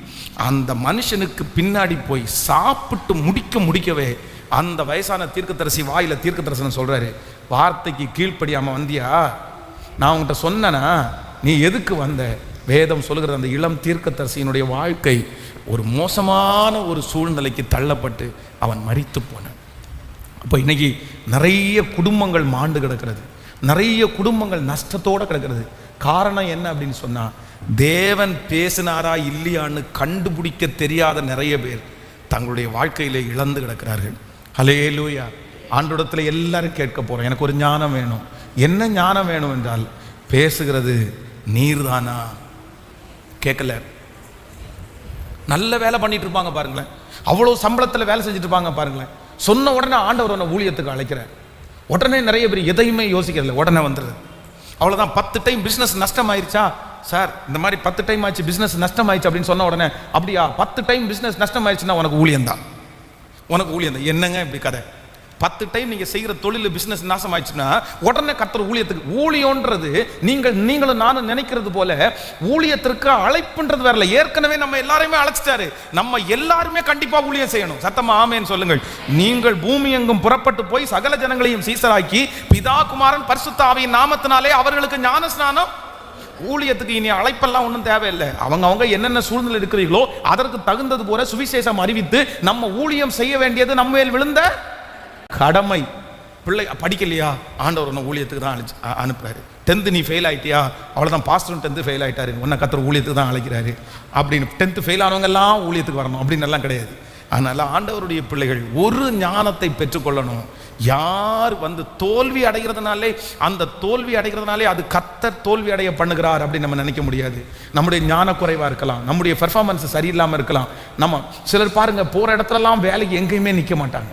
அந்த மனுஷனுக்கு பின்னாடி போய் சாப்பிட்டு முடிக்கவே அந்த வயசான தீர்க்கதரிசி வாயில தீர்க்கதரிசனம் சொல்றாரு, வார்த்தைக்கு கீழ்ப்படியாம வந்தியா, நான் உங்கள்கிட்ட சொன்னனா, நீ எதுக்கு வந்த. வேதம் சொல்லுகிறது அந்த இளம் தீர்க்கதரிசியினுடைய வாழ்க்கை ஒரு மோசமான ஒரு சூழ்நிலைக்கு தள்ளப்பட்டு அவன் மரித்து போனான். அப்போ இன்னைக்கு நிறைய குடும்பங்கள் மாண்டு கிடக்கிறது, நிறைய குடும்பங்கள் நஷ்டத்தோடு கிடக்கிறது. காரணம் என்ன அப்படின்னு சொன்னா, தேவன் பேசினாரா இல்லையான்னு கண்டுபிடிக்க தெரியாத நிறைய பேர் தங்களுடைய வாழ்க்கையிலே இழந்து கிடக்கிறார்கள். ஹல்லேலூயா. ஆண்டவரிடத்தில் எல்லாரும் கேட்க போறோம், எனக்கு ஒரு ஞானம் வேணும். என்ன ஞானம் வேணும் என்றால், பேசுகிறது நீர்தானா. கேட்கல, நல்ல வேலை பண்ணிட்டு இருப்பாங்க பாருங்களேன், அவ்வளோ சம்பளத்தில் வேலை செஞ்சுட்டு இருப்பாங்க பாருங்களேன், சொன்ன உடனே ஆண்டவர் உன்னை ஊழியத்துக்கு அழைக்கிறார். உடனே நிறைய பேர் எதையுமே யோசிக்கிறதில்ல, உடனே வந்துடுது. அவ்வளோதான், 10 டைம் பிஸ்னஸ் நஷ்டம் ஆயிடுச்சா சார், இந்த மாதிரி 10 டைம் ஆச்சு பிஸ்னஸ் நஷ்டம் ஆயிடுச்சு அப்படின்னு சொன்ன உடனே, அப்படியா 10 டைம் பிஸ்னஸ் நஷ்டம் ஆயிடுச்சுன்னா உனக்கு ஊழியம் தான், உனக்கு ஊழியம் தான். என்னங்க இப்படி கதை, 10 டைம் நீங்க செய்யற தொழில் பிசினஸ் நாசம் ஆயிடுச்சுன்னா உடனே கர்த்தர் ஊழியத்துக்கு. ஊழியம்ன்றது நீங்களும் நானும் நினைக்கிறது போல ஊழியத்திற்கு அழைப்புன்றது வரல. ஏற்கனவே நம்ம எல்லாரையுமே அழைச்சிட்டாரு, நம்ம எல்லாருமே கண்டிப்பா ஊழியம் செய்யணும். சத்தமா ஆமென் சொல்லுங்கள். நீங்கள் பூமி எங்கும் புறப்பட்டு போய் சகல ஜனங்களையும் சீசராக்கி பிதா குமாரன் பரிசுத்த ஆவியின் நாமத்தினாலே அவர்களுக்கு ஞான ஸ்நானம். ஊழியத்துக்கு இனி அழைப்பெல்லாம் ஒன்றும் தேவையில்லை. அவங்க என்னென்ன சூழ்நிலை இருக்கிறீர்களோ அதற்கு தகுந்தது போல சுவிசேஷம் அறிவித்து நம்ம ஊழியம் செய்ய வேண்டியது நம்ம மேல் விழுந்த கடமை. பிள்ளை படிக்கலையா, ஆண்டவர் உன்னை ஊழியத்துக்கு தான் அனுப்புறாரு. 10th நீ ஃபெயில் ஆயிட்டியா, அவ்வளோதான், பாஸ்டரும் 10th ஃபெயில் ஆயிட்டாரு, உன்னை கர்த்தர் ஊழியத்துக்கு தான் அழைக்கிறாரு அப்படின்னு 10th ஃபெயில் ஆனவங்க எல்லாம் ஊழியத்துக்கு வரணும் அப்படின்னு எல்லாம் கிடையாது. அதனால ஆண்டவருடைய பிள்ளைகள் ஒரு ஞானத்தை பெற்றுக்கொள்ளணும். யார் தோல்வி அடைகிறதுனாலே, அந்த தோல்வி அடைகிறதுனாலே அது கர்த்தர் தோல்வி அடைய பண்ணுகிறார் அப்படின்னு நம்ம நினைக்க முடியாது. நம்முடைய ஞான குறைவா இருக்கலாம், நம்முடைய பெர்ஃபார்மன்ஸ் சரியில்லாமல் இருக்கலாம். நம்ம சிலர் பாருங்க, போற இடத்துலலாம் வேலைக்கு எங்கேயுமே நிற்க மாட்டாங்க,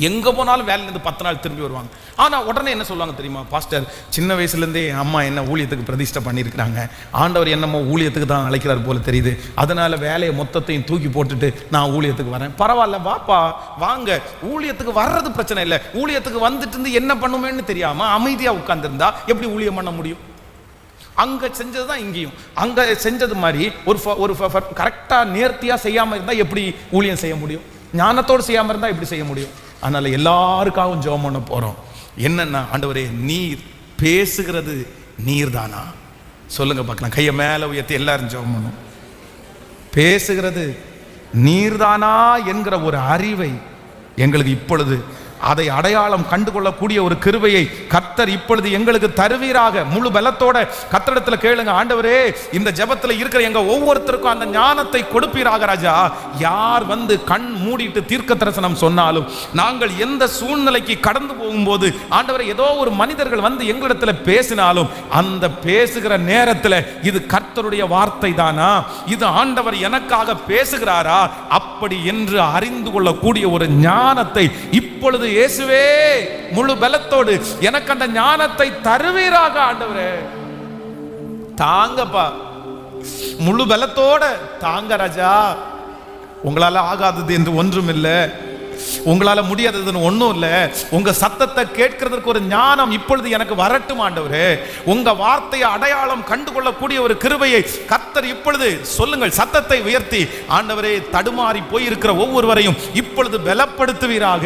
எங்க போனாலும் வேலையிலேருந்து 10 நாள் திரும்பி வருவாங்க. ஆனா உடனே என்ன சொல்லுவாங்க தெரியுமா, பாஸ்டர் சின்ன வயசுலேருந்தே அம்மா என்ன ஊழியத்துக்கு பிரதிஷ்டை பண்ணியிருக்கிறாங்க, ஆண்டவர் என்னமோ ஊழியத்துக்கு தான் அழைக்கிறார் போல தெரியுது, அதனால வேலையை மொத்தத்தையும் தூக்கி போட்டுட்டு நான் ஊழியத்துக்கு வரேன். பரவாயில்ல வாப்பா வாங்க, ஊழியத்துக்கு வர்றது பிரச்சனை இல்லை. ஊழியத்துக்கு வந்துட்டு இருந்து என்ன பண்ணுமேன்னு தெரியாம அமைதியா உட்கார்ந்துருந்தா எப்படி ஊழியம் பண்ண முடியும்? அங்க செஞ்சது தான் இங்கேயும், அங்க செஞ்சது மாதிரி ஒரு கரெக்டா நேர்த்தியா செய்யாம இருந்தா எப்படி ஊழியம் செய்ய முடியும்? ஞானத்தோடு செய்யாம இருந்தா எப்படி செய்ய முடியும்? அதனால எல்லாருக்காகவும் ஜெபம் பண்ண போறோம். என்னன்னா, ஆண்டவரே நீர் பேசுகிறது நீர்தானா சொல்லுங்க பார்க்கலாம். கையை மேல உயர்த்தி எல்லாரும் ஜெபம் பண்ணும். பேசுகிறது நீர்தானா என்கிற ஒரு அறிவை எங்களுக்கு இப்பொழுது அதை அடையாளம் கண்டுகொள்ளக்கூடிய ஒரு கிருபையை கர்த்தர் இப்பொழுது எங்களுக்கு தருவீராக. முழு பலத்தோட கர்த்தரிடத்துல கேளுங்க, ஆண்டவரே இந்த ஜெபத்துல இருக்கிற எங்க ஒவ்வொருத்தருக்கும் அந்த ஞானத்தை கொடுப்பீராக ராஜா. யார் வந்து கண் மூடிட்டு தீர்க்க தரிசனம் சொன்னாலும், நாங்கள் எந்த சூழ்நிலைக்கு கடந்து போகும்போது ஆண்டவரே ஏதோ ஒரு மனிதர்கள் வந்து எங்களிடத்துல பேசினாலும், அந்த பேசுகிற நேரத்தில் இது கர்த்தருடைய வார்த்தை தானா, இது ஆண்டவர் எனக்காக பேசுகிறாரா, அப்படி என்று அறிந்து கொள்ளக்கூடிய ஒரு ஞானத்தை இப்பொழுது இயேசுவே முழு பலத்தோடு எனக்கு அந்த ஞானத்தை தருவீராக. ஆண்டவரே தாங்கப்பா, முழு பலத்தோட தாங்க ராஜா. உங்களால ஆகாதது என்று ஒன்றும் இல்லை, உங்களால முடியாததுன்னு ஒன்றும் இல்லை. உங்க சத்தத்தை கேட்கிறதுக்கு ஒரு ஞானம் இப்பொழுது எனக்கு வரட்டும் ஆண்டவரே. உங்க வார்த்தையை அடையாளம் கண்டுகொள்ளக்கூடிய ஒரு கிருபையை கர்த்தர் இப்பொழுது சொல்லுங்கள். சத்தத்தை உயர்த்தி ஆண்டவரே தடுமாறி போயிருக்கிற ஒவ்வொருவரையும் இப்பொழுது பலப்படுத்துவீராக.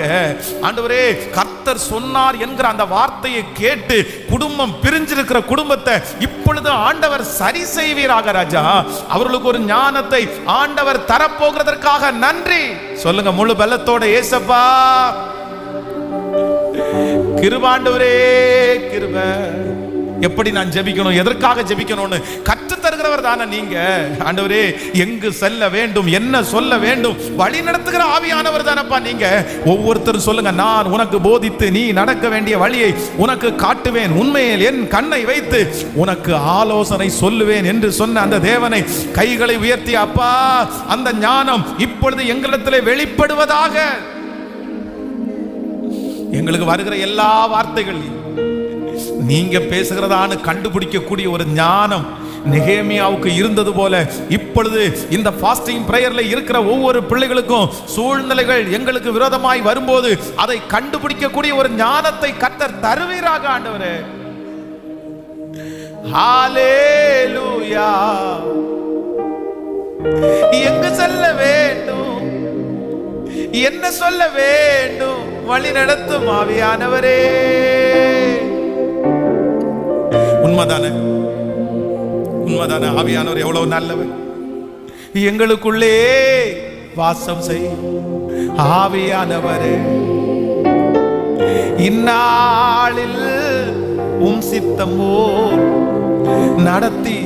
ஆண்டவரே கர்த்தர் சொன்னார் என்கிற அந்த வார்த்தையை கேட்டு குடும்பம் பிரிஞ்சிருக்கிற குடும்பத்தை இப்பொழுது ஆண்டவர் சரி செய்வீராக ராஜா. அவர்களுக்கு ஒரு ஞானத்தை ஆண்டவர் தரப்போகிறதற்காக நன்றி சொல்லுங்க முழு பலத்தோட. ஏசப்பா கிருபாண்டவரே கிருபை. எப்படி நான் ஜெபிக்கணும், எதற்காக ஜெபிக்கணும்னு கற்று தருகிறவர் தானே நீங்க. ஆண்டவரே எங்கு செல்ல வேண்டும், என்ன சொல்ல வேண்டும், வழி நடத்துகிற ஆவியானவர் தானப்பா நீங்க. ஒவ்வொருத்தரும் சொல்லுங்க, நான் உனக்கு போதித்து நீ நடக்க வேண்டிய வழியை உனக்கு காட்டுவேன், உண்மையில் என் கண்ணை வைத்து உனக்கு ஆலோசனை சொல்லுவேன் என்று சொன்ன அந்த தேவனை கைகளை உயர்த்தி, அப்பா அந்த ஞானம் இப்பொழுது எங்களிடத்தில் வெளிப்படுவதாக. எங்களுக்கு வருகிற எல்லா வார்த்தைகளையும் நீங்க பேசுகிறதான்னு கண்டுபிடிக்கக்கூடிய ஒரு ஞானம் நெகேமியாவுக்கு இருந்தது போல இப்பொழுது இந்த ஃபாஸ்டிங் பிரேயர்ல இருக்கிற ஒவ்வொரு பிள்ளைகளுக்கும் சூழ்நிலைகள் எங்களுக்கு விரோதமாய் வரும்போது அதை கண்டுபிடிக்கக்கூடிய ஒரு ஞானத்தை கர்த்தர் தருவீராக ஆண்டவரே. ஹalleluya. எங்கு செல்ல வேண்டும், என்ன சொல்ல வேண்டும், வழி நடத்தும் ஆவியானவரே. உண்மைதானே, உண்மைதானே. ஆவியானவர் எவ்வளவு நல்லவர். எங்களுக்குள்ளே வாசம் செய்யும் ஆவியானவரே, இந்நாளில் உம் சித்தம் போல் நடத்தி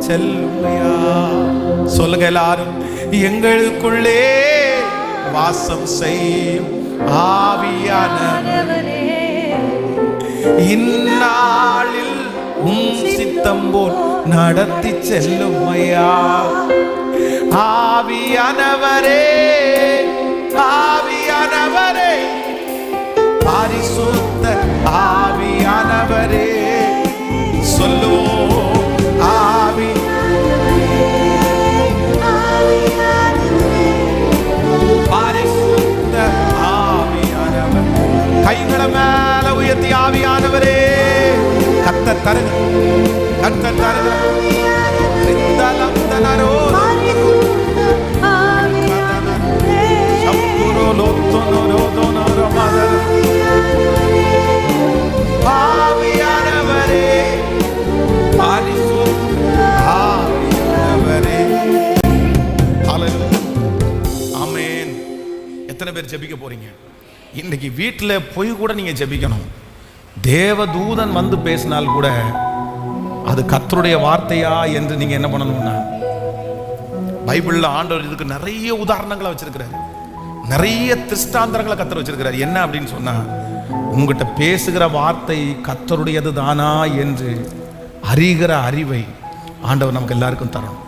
செல்லுமையா. சொல்லுங்க எல்லாரும், எங்களுக்குள்ளே வாசம் செய்யும் ஆவியானவரே, இந்நாளில் உம் சித்தம் போல் நடத்தி செல்லுமையா. ஆவியானவரே ஆவியானவரே பரிசுத்த ஆவியானவரே சொல்லுவோம். ஆவி பரிசுத்த ஆவியானவர். கைகளை மேல உயர்த்தி ஆவியானவரே கர்த்தர் தருங்க, கர்த்தர் தருங்க. ஆமென். எத்தனை பேர் ஜெபிக்க போறீங்க இன்னைக்கு? வீட்டில் போய் கூட நீங்க ஜெபிக்கணும். தேவதூதன் வந்து பேசினால் கூட அது கர்த்தருடைய வார்த்தையா என்று நீங்க என்ன பண்ணணும்னா, பைபிள்ல ஆண்டவர் இதுக்கு நிறைய உதாரணங்களை வச்சிருக்கிறாரு, நிறைய திருஷ்டாந்தரங்களை கர்த்தர் வச்சிருக்கிறார். என்ன அப்படின்னு சொன்னா, உங்ககிட்ட பேசுகிற வார்த்தை கர்த்தருடையது தானா என்று அறிகிற அறிவை ஆண்டவர் நமக்கு எல்லாருக்கும் தரணும்.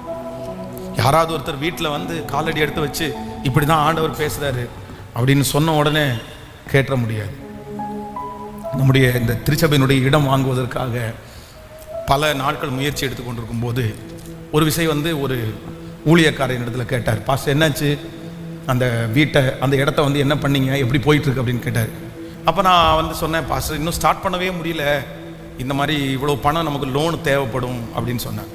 யாராவது ஒருத்தர் வீட்டில் வந்து காலடி எடுத்து வச்சு இப்படிதான் ஆண்டவர் பேசுறாரு அப்படின்னு சொன்ன உடனே கேட்ட முடியாது. நம்முடைய இந்த திருச்சபையினுடைய இடம் வாங்குவதற்காக பல நாட்கள் முயற்சி எடுத்துக்கொண்டிருக்கும் போது ஒரு விஷயம் வந்து ஒரு ஊழியக்காரன் இடத்துல கேட்டார், பாஸ்டர் என்னாச்சு, அந்த வீட்டை அந்த இடத்த வந்து என்ன பண்ணீங்க, எப்படி போயிட்டுருக்கு அப்படின்னு கேட்டார். அப்போ நான் வந்து சொன்னேன், பாஸ்டர் இன்னும் ஸ்டார்ட் பண்ணவே முடியல, இந்த மாதிரி இவ்வளோ பணம் நமக்கு லோன் தேவைப்படும் அப்படின்னு சொன்னேன்.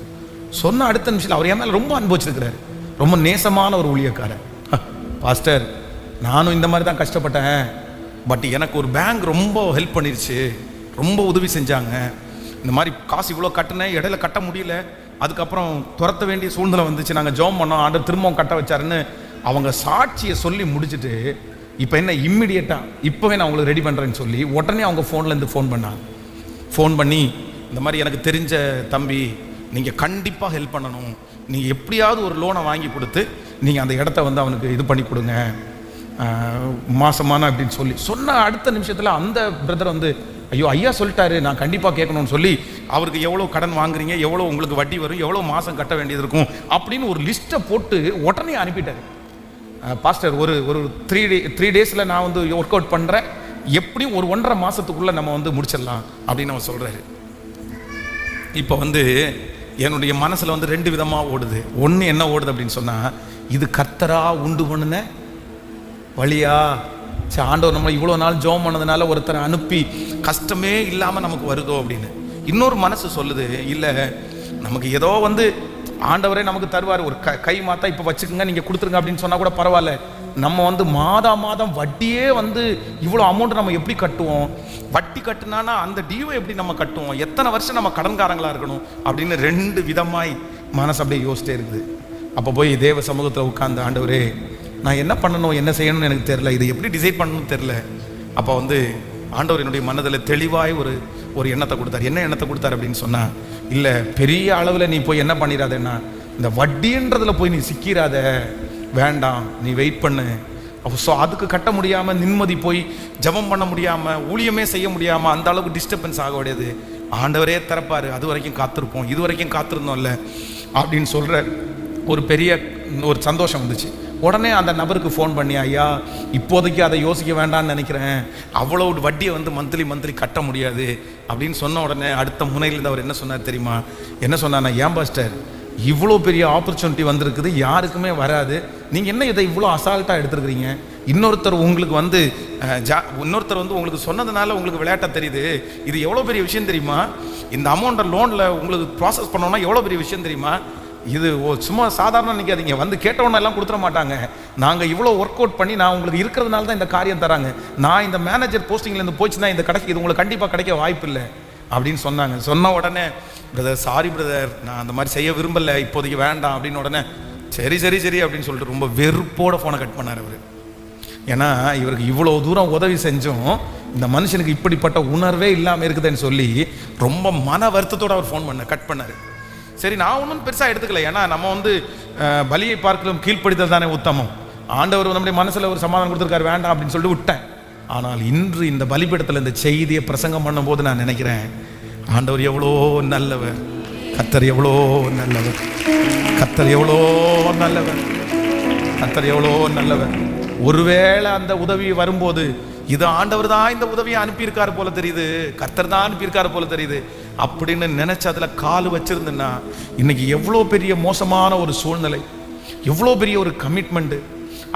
சொன்ன அடுத்த நிமிஷத்தில் அவர் என் மேலே ரொம்ப அனுபவிச்சிருக்கிறார், ரொம்ப நேசமான ஒரு ஊழியக்காரர். பாஸ்டர் நானும் இந்த மாதிரி தான் கஷ்டப்பட்டேன், பட் எனக்கு ஒரு பேங்க் ரொம்ப ஹெல்ப் பண்ணிருச்சு, ரொம்ப உதவி செஞ்சாங்க. இந்த மாதிரி காசு இவ்வளோ கட்டினேன், இடையில கட்ட முடியல, அதுக்கப்புறம் துரத்த வேண்டிய சூழ்நிலை வந்துச்சு, நாங்கள் ஜெபம் பண்ணோம், ஆண்டவர் திரும்பவும் கட்ட வச்சாருன்னு அவங்க சாட்சியை சொல்லி முடிச்சுட்டு இப்போ என்ன இம்மிடியேட்டாக இப்போவே நான் உங்களுக்கு ரெடி பண்ணுறேன்னு சொல்லி உடனே அவங்க ஃபோன்லேருந்து ஃபோன் பண்ணாங்க. ஃபோன் பண்ணி இந்த மாதிரி எனக்கு தெரிஞ்ச தம்பி, நீங்கள் கண்டிப்பாக ஹெல்ப் பண்ணணும், நீங்கள் எப்படியாவது ஒரு லோனை வாங்கி கொடுத்து நீங்கள் அந்த இடத்த வந்து அவனுக்கு இது பண்ணி கொடுங்க மாசமான அப்படின்னு சொல்லி சொன்ன அடுத்த நிமிஷத்தில் அந்த பிரதர் வந்து ஐயோ ஐயா சொல்லிட்டாரு, நான் கண்டிப்பாக கேட்கணும்னு சொல்லி அவருக்கு எவ்வளோ கடன் வாங்குறீங்க, எவ்வளோ உங்களுக்கு வட்டி வரும், எவ்வளோ மாதம் கட்ட வேண்டியது இருக்கும் அப்படின்னு ஒரு லிஸ்ட்டை போட்டு உடனே அனுப்பிட்டார். பாஸ்டர் ஒரு 3 டேஸில் நான் வந்து ஒர்க் அவுட் பண்ணுறேன், எப்படியும் ஒரு 1.5 மாதத்துக்குள்ளே நம்ம வந்து முடிச்சிடலாம் அப்படின்னு அவர் சொல்கிறாரு. இப்போ வந்து என்னுடைய மனசில் வந்து 2 விதமாக ஓடுது. ஒன்று என்ன ஓடுது அப்படின்னு சொன்னால், இது கர்த்தரா உண்டு பண்ணுன வழியா, சரி ஆண்டவர் நம்மளை இவ்வளோ நாள் ஜெபம் பண்ணதுனால ஒருத்தரை அனுப்பி கஷ்டமே இல்லாமல் நமக்கு வருதோ அப்படின்னு. இன்னொரு மனசு சொல்லுது, இல்லை நமக்கு ஏதோ வந்து ஆண்டவரே நமக்கு தருவார், ஒரு கை மாத்தா இப்போ வச்சுக்கோங்க நீங்கள் கொடுத்துருங்க அப்படின்னு சொன்னால் கூட பரவாயில்ல, நம்ம வந்து மாதம் வட்டியே வந்து இவ்வளோ அமௌண்ட் நம்ம எப்படி கட்டுவோம், வட்டி கட்டுனானா அந்த டியூவை எப்படி நம்ம கட்டுவோம், எத்தனை வருஷம் நம்ம கடன்காரங்களாக இருக்கணும் அப்படின்னு 2 விதமாய் மனசு அப்படியே யோசிச்சிட்டே இருக்குது. அப்போ போய் தேவ சமூகத்தில் உட்கார்ந்து, ஆண்டவரே நான் என்ன பண்ணணும் என்ன செய்யணும்னு எனக்கு தெரில, இதை எப்படி டிசைட் பண்ணணும்னு தெரில. அப்போ வந்து ஆண்டவர் என்னுடைய மனதில் தெளிவாய் ஒரு எண்ணத்தை கொடுத்தார். என்ன எண்ணத்தை கொடுத்தார் அப்படின்னு சொன்னால், இல்லை பெரிய அளவில் நீ போய் என்ன பண்ணிடாதேன்னா இந்த வட்டின்றதில் போய் நீ சிக்கிறாத, வேண்டாம் நீ வெயிட் பண்ணு. ஸோ அதுக்கு கட்ட முடியாமல் நிம்மதி போய் ஜெபம் பண்ண முடியாமல் ஊழியமே செய்ய முடியாமல் அந்த அளவுக்கு டிஸ்டர்பன்ஸ் ஆக முடியாது, ஆண்டவரே திறப்பார், அது வரைக்கும் காத்திருப்போம், இது வரைக்கும் காத்திருந்தோம்ல அப்படின்னு சொல்கிற ஒரு சந்தோஷம் வந்துச்சு. உடனே அந்த நபருக்கு ஃபோன் பண்ணி, ஐயா இப்போதைக்கு அதை யோசிக்க வேண்டாம்னு நினைக்கிறேன், அவ்வளோ வட்டியை வந்து மந்த்லி கட்ட முடியாது அப்படின்னு சொன்ன உடனே அடுத்த முனையிலேருந்து அவர் என்ன சொன்னார் தெரியுமா? என்ன சொன்னார்னா, ஏன் பாஸ்டர் இவ்வளோ பெரிய ஆப்பர்ச்சுனிட்டி வந்திருக்குது, யாருக்குமே வராது, நீங்கள் என்ன இதை இவ்வளோ அசால்ட்டாக எடுத்துருக்கிறீங்க, இன்னொருத்தர் வந்து உங்களுக்கு சொன்னதுனால உங்களுக்கு விளையாட்டாக தெரியுது, இது எவ்வளோ பெரிய விஷயம் தெரியுமா, இந்த அமௌண்ட்டை லோனில் உங்களுக்கு ப்ராசஸ் பண்ணோன்னா எவ்வளோ பெரிய விஷயம் தெரியுமா, இது சும்மா சாதாரண நினைக்காதீங்க, வந்து கேட்டவொன்னே எல்லாம் கொடுத்துட மாட்டாங்க, நாங்கள் இவ்வளோ ஒர்க் அவுட் பண்ணி நான் உங்களுக்கு இருக்கிறதுனால தான் இந்த காரியம் தராங்க, நான் இந்த மேனேஜர் போஸ்டிங்லேருந்து போச்சுன்னா இந்த இது உங்களுக்கு கண்டிப்பாக கிடைக்க வாய்ப்பு இல்லை அப்படின்னு சொன்னாங்க. சொன்ன உடனே, பிரதர் சாரி பிரதர், நான் அந்த மாதிரி செய்ய விரும்பலை, இப்போதைக்கு வேண்டாம் அப்படின்னு உடனே சரி அப்படின்னு சொல்லிட்டு ரொம்ப வெறுப்போட ஃபோனை கட் பண்ணார் அவர். ஏன்னா இவருக்கு இவ்வளோ தூரம் உதவி செஞ்சும் இந்த மனுஷனுக்கு இப்படிப்பட்ட உணர்வே இல்லாமல் இருக்குதுன்னு சொல்லி ரொம்ப மன வருத்தத்தோடு அவர் கட் பண்ணார். சரி, நான் ஒன்றும் பெருசாக எடுத்துக்கல, ஏன்னா நம்ம வந்து பலியை பார்க்கலும் கீழ்ப்படித்தல் தானே உத்தமம், ஆண்டவர் நம்முடைய மனசில் ஒரு சமாதானம் கொடுத்துருக்காரு, வேண்டாம் அப்படின்னு சொல்லிட்டு விட்டேன். ஆனால் இன்று இந்த பலிபீடத்தில் இந்த செய்தியை பிரசங்கம் பண்ணும்போது நான் நினைக்கிறேன், ஆண்டவர் எவ்வளோ நல்லவர், கர்த்தர் எவ்வளோ நல்லவர், கர்த்தர் எவ்வளோ நல்லவர், கர்த்தர் எவ்வளோ நல்லவர். ஒருவேளை அந்த உதவி வரும்போது இது ஆண்டவர் தான் இந்த உதவியை அனுப்பியிருக்காரு போல தெரியுது, கர்த்தர் தான் அனுப்பியிருக்காரு போல தெரியுது அப்படின்னு நினைச்சு அதில் கால் வச்சிருந்தேன்னா இன்னைக்கு எவ்வளோ பெரிய மோசமான ஒரு சூழ்நிலை, எவ்வளோ பெரிய ஒரு கமிட்மெண்ட்டு,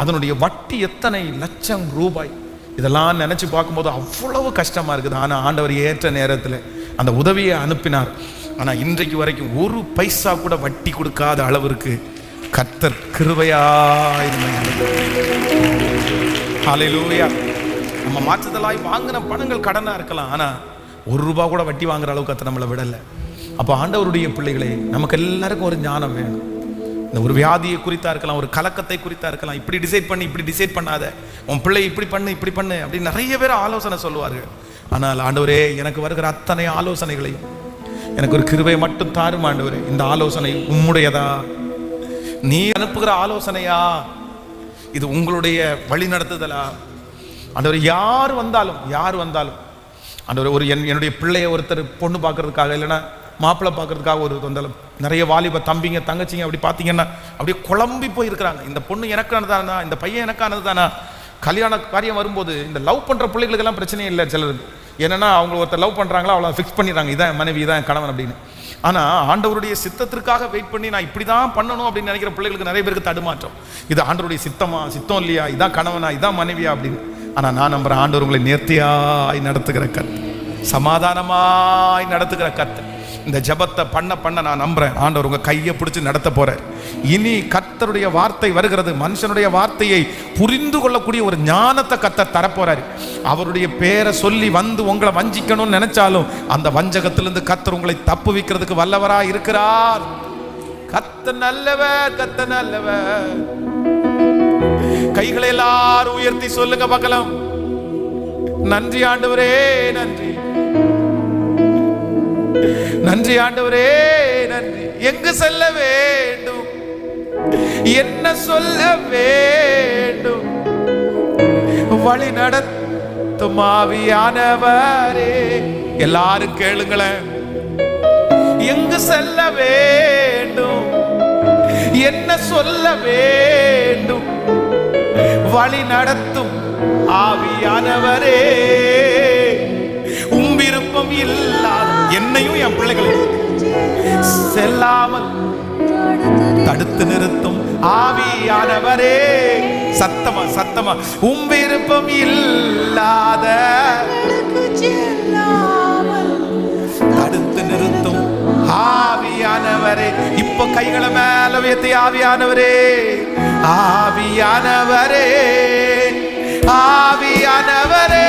அதனுடைய வட்டி எத்தனை லட்சம் ரூபாய், இதெல்லாம் நினச்சி பார்க்கும்போது அவ்வளவு கஷ்டமாக இருக்குது. ஆனால் ஆண்டவர் ஏற்ற நேரத்தில் அந்த உதவியை அனுப்பினார். ஆனால் இன்றைக்கு வரைக்கும் ஒரு பைசா கூட வட்டி கொடுக்காத அளவிற்கு கர்த்தர் கிருபையாயிருந்தாங்க. ஹல்லேலூயா. நம்ம மாற்றுதலாய் வாங்கின பணங்கள் கடனாக இருக்கலாம், ஆனால் ₹1 கூட வட்டி வாங்குற அளவுக்கு கர்த்தர் நம்மளை விடலை. அப்போ ஆண்டவருடைய பிள்ளைகளே, நமக்கு எல்லாருக்கும் ஒரு ஞானம் வேணும். இந்த ஒரு வியாதியை குறித்தா இருக்கலாம், ஒரு கலக்கத்தை குறித்தா இருக்கலாம், இப்படி டிசைட் பண்ணி இப்படி டிசைட் பண்ணாத, உன் பிள்ளை இப்படி பண்ணு அப்படின்னு நிறைய பேர் ஆலோசனை சொல்லுவார்கள். ஆனால் ஆண்டவரே, எனக்கு வருகிற அத்தனை ஆலோசனைகளையும் எனக்கு ஒரு கிருபை மட்டும் தாரும் ஆண்டவரே. இந்த ஆலோசனை உம்முடையதா, நீ அனுப்புகிற ஆலோசனையா, இது உங்களுடைய வழி நடத்துதலா ஆண்டவரே? யார் வந்தாலும் ஆண்டவரே, என்னுடைய பிள்ளைய ஒருத்தர் பொண்ணு பார்க்கறதுக்காக இல்லைன்னா மாப்பிள்ளை பார்க்கறதுக்காக ஒரு வந்தாலும், நிறைய வாலிப தம்பிங்க தங்கச்சிங்க அப்படி பார்த்தீங்கன்னா அப்படியே குழம்பி போயிருக்கிறாங்க. இந்த பொண்ணு எனக்கானது தானா, இந்த பையன் எனக்கானது தானா? கல்யாண காரியம் வரும்போது இந்த லவ் பண்ணுற பிள்ளைகளுக்கெல்லாம் பிரச்சனையே இல்லை. சிலருக்கு என்னென்னா, அவங்க ஒருத்தர் லவ் பண்ணுறாங்களா, அவ்வளோ ஃபிக்ஸ் பண்ணிடுறாங்க, இதான் மனைவி இதான் கணவன் அப்படின்னு. ஆனால் ஆண்டவருடைய சித்தத்திற்காக வெயிட் பண்ணி நான் இப்படி தான் பண்ணணும் அப்படின்னு நினைக்கிற பிள்ளைகளுக்கு நிறைய பேருக்கு தடுமாற்றம். இது ஆண்டவருடைய சித்தம் இல்லையா, இதான் கணவனா, இதான் மனைவியா அப்படின்னு. ஆனால் நான் நம்புகிறேன், ஆண்டவர் உங்களை நேர்த்தியாய் நடத்துகிற கர்த்தர், சமாதானமாய் நடத்துகிற கர்த்தர். இந்த ஜபத்தை பண்ண நான் நம்புறேன், ஆண்டவர் உங்க கையை பிடிச்சி நடத்த போறார். இனி கர்த்தருடைய வார்த்தை வருகிறது, மனுஷனுடைய வார்த்தையை புரிந்து கொள்ளக்கூடிய ஒரு ஞானத்தை கர்த்தர் தரப்போறாரு. அவருடைய பேரை சொல்லி வந்து உங்களை வஞ்சிக்கணும்னு நினைச்சாலும் அந்த வஞ்சகத்திலிருந்து கர்த்தர் உங்களை தப்பு வைக்கிறதுக்கு வல்லவரா இருக்கிறார். கர்த்தர் நல்லவர், கர்த்தர் நல்லவர். கைகளை எல்லாரும் உயர்த்தி சொல்லுங்க பார்க்கலாம். நன்றி ஆண்டவரே, நன்றி நன்றி ஆண்டவரே, நன்றி. எங்கு செல்ல வேண்டும், என்ன சொல்ல வேண்டும், வழி நடத்தும் ஆவியானவரே. எல்லாரும் கேளுங்களேன். எங்கு செல்ல வேண்டும், என்ன சொல்ல வேண்டும், வழி நடத்தும் ஆவியானவரே. உம் விருப்பம் இல்லாத என்னையும் என் பிள்ளைகளையும் செல்லாமல் தடுத்து நிறுத்தும் ஆவியானவரே. சத்தமா சத்தமா, உம் விருப்பம் இல்லாத தடுத்து நிறுத்தும் ஆவியானவரே. இப்ப கைகளை மேல உயர்த்தி ஆவியானவரே, ஆவியானவரே, ஆவியானவரே,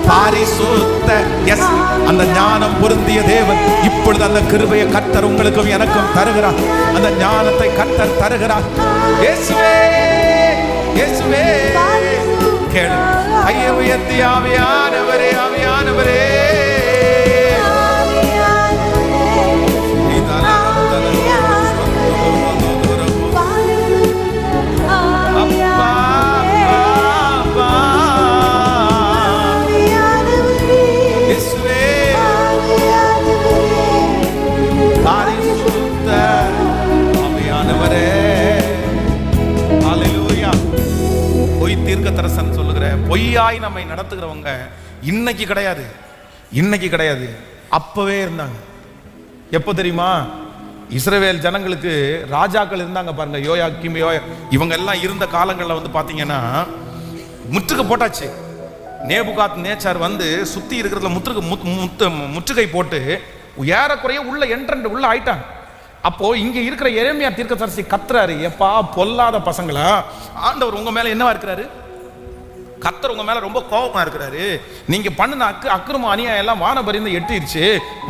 பரிசுத்த. எஸ், அந்த ஞானம் பொருந்திய தேவன் இப்பொழுது அந்த கிருபையை கர்த்தர் உங்களுக்கும் எனக்கும் தருகிறார். அந்த ஞானத்தை கர்த்தர் தருகிறார். இயேசுவே, இயேசுவே, கேளு. கையை உயர்த்தி ஆவியானவரே, ஆவியானவரே. தீர்க்கதரிசனம் சொல்லுகிற பொய்யாய் நம்மை நடத்துகிறவங்க இன்னைக்கு கிடையாது, இன்னைக்கு கிடையாது, அப்பவே இருந்தாங்க. எப்போ தெரியுமா? இஸ்ரவேல் ஜனங்களுக்கு ராஜாக்கள் இருந்தாங்க பாருங்க. யோயாக்கீம், இவங்க எல்லாம் இருந்த காலங்களில் வந்து பாத்தீங்கன்னா முற்றுகை போட்டாச்சு. நேபுகாத் நேச்சார் வந்து சுத்தி இருக்கிறதுல முற்றுகை போட்டு ஏறக்குறைய உள்ள என்ட்ரண்ட் உள்ள ஆயிட்டாங்க. அப்போ இங்க இருக்கிற எரேமியா தீர்க்கதரிசி கத்துறாரு, எப்பா பொல்லாத பசங்களா, ஆண்டவர் உங்க மேல என்னவா இருக்கிறாரு? கர்த்தர் உங்க மேல ரொம்ப கோபமா இருக்கிறாரு. நீங்க பண்ணின அக்கிரம அநியாயம் எல்லாம் வானபரிந்து எட்டிருச்சு.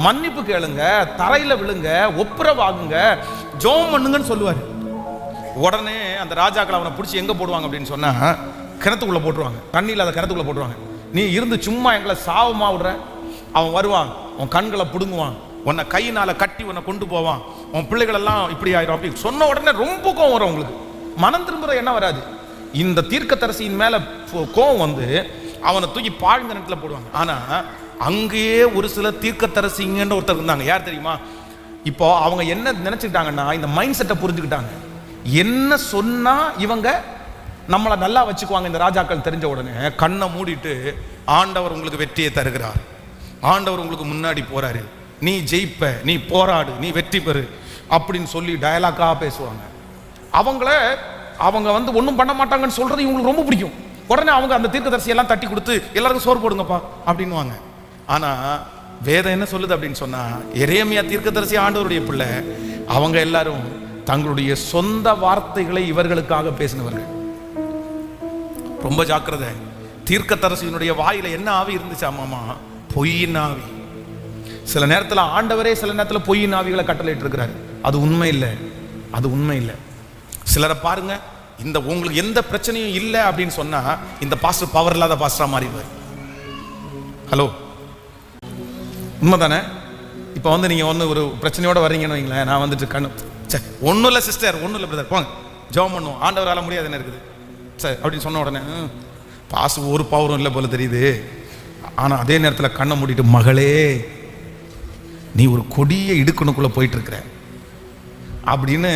மன்னிப்பு கேளுங்க, தரையில விழுங்க, ஒப்புரவாகுங்க, ஜெபம் பண்ணுங்கன்னு சொல்லுவாரு. உடனே அந்த ராஜாக்கள் அவனை பிடிச்சி எங்க போடுவாங்க அப்படின்னு சொன்னா, கிணத்துக்குள்ள போட்டுருவாங்க. தண்ணியில் அதை கிணத்துக்குள்ள போட்டுருவாங்க. நீ இருந்து சும்மா எங்களை சாவமா விடுற. அவன் வருவான், உன் கண்களை பிடுங்குவான், உன்னை கையினால கட்டி உன்னை கொண்டு போவான், உன் பிள்ளைகள் எல்லாம் இப்படி ஆயிரும். அப்படி சொன்ன உடனே ரொம்ப கோவம் வரும் உங்களுக்கு. மனம் திரும்புற என்ன வராது. இந்த தீர்க்கதரிசியின் மேல கோவம் வந்து அவனை தூக்கி பாழ்ந்த நேரத்தில் போடுவாங்க. ஆனா அங்கேயே ஒரு சில தீர்க்கதரிசிங்கன்னு ஒருத்தர் இருந்தாங்க. யார் தெரியுமா? இப்போ அவங்க என்ன நினைச்சுக்கிட்டாங்கன்னா, இந்த மைண்ட் செட்டை புரிஞ்சுக்கிட்டாங்க. என்ன சொன்னா இவங்க நம்மளை நல்லா வச்சுக்குவாங்க. இந்த ராஜாக்கள் தெரிஞ்ச உடனே கண்ணை மூடிட்டு, ஆண்டவர் உங்களுக்கு வெற்றியை தருகிறார், ஆண்டவர் உங்களுக்கு முன்னாடி போறாரு, நீ ஜெயிப்ப, நீ போராடு, நீ வெற்றி பெறு அப்படின்னு சொல்லி டயலாக்கா பேசுவாங்க. அவங்க வந்து ஒன்றும் பண்ண மாட்டாங்கன்னு சொல்றது இவங்களுக்கு ரொம்ப பிடிக்கும். உடனே அவங்க அந்த தீர்க்கதரிசி எல்லாம் தட்டி கொடுத்து எல்லாருக்கும் சோறு போடுங்கப்பா அப்படின்னுவாங்க. ஆனா வேதம் என்ன சொல்லுது அப்படின்னு சொன்னா, எரேமியா தீர்க்கதரிசி ஆண்டவருடைய பிள்ளை. அவங்க எல்லாரும் தங்களுடைய சொந்த வார்த்தைகளை இவர்களுக்காக பேசினவர்கள். ரொம்ப ஜாக்கிரதை. தீர்க்கதரிசியினுடைய வாயில என்ன ஆவி இருந்துச்சாமாமா? பொய்யின் ஆவி. சில நேரத்தில் ஆண்டவரே சில நேரத்தில் பொய்யின் ஆவிகளை கட்டளையிட்டு இருக்கிறார். அது உண்மை இல்லை, அது உண்மை இல்லை. சிலரை பாருங்க, இந்த உங்களுக்கு எந்த பிரச்சனையும் இல்லை அப்படின்னு சொன்னா இந்த பாஸ்டர் பவர் இல்லாத பாஸ்டரா மாறிடுவார். ஹலோ, உண்மைதானே? இப்போ வந்து நீங்க வந்து ஒரு பிரச்சனையோட வர்றீங்கன்னு வைங்களேன், நான் வந்துட்டு கண்ணு ஒன்றும் இல்லை சிஸ்டர், ஒன்றும் இல்லை பிரதர், போங்க ஜெபம் பண்ணுவோம், ஆண்டவரால முடியாது என்ன இருக்குது சார் அப்படின்னு சொன்ன உடனே பாசு ஒரு பவரும் இல்லை போல தெரியுது. ஆனால் அதே நேரத்தில் கண்ணை மூடிட்டு, மகளே நீ ஒரு கொடிய இடுக்கணுக்குள்ளே போயிட்டு இருக்கிற அப்படின்னு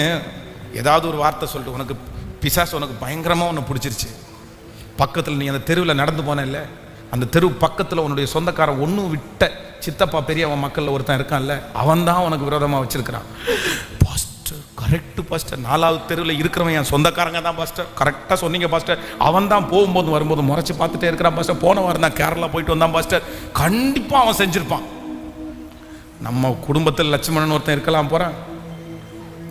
ஏதாவது ஒரு வார்த்தை சொல்லிட்டு, உனக்கு பிசாசு உனக்கு பயங்கரமாக உன்னை பிடிச்சிருச்சு. பக்கத்தில் நீ அந்த தெருவில் நடந்து போன இல்லை, அந்த தெரு பக்கத்தில் உன்னுடைய சொந்தக்காரன் ஒன்று விட்ட சித்தப்பா பெரியவன் மக்களில் ஒருத்தன் இருக்கான்ல, அவன் தான் உனக்கு விரோதமாக வச்சிருக்கிறான். பாஸ்டர் கரெக்டு பாஸ்டர், 4வது தெருவில் இருக்கிறவன் என் சொந்தக்காரங்க தான் பாஸ்டர், கரெக்டாக சொன்னீங்க பாஸ்டர். அவன் தான் போகும்போது வரும்போது முறைச்சி பார்த்துட்டே இருக்கிறான் பாஸ்டர். போன வாரம் தான் கேரளா போயிட்டு வந்தான் பாஸ்டர். கண்டிப்பாக அவன் செஞ்சிருப்பான். நம்ம குடும்பத்தில் லட்சுமணன் ஒருத்தன் இருக்கலாம் போகிறான்,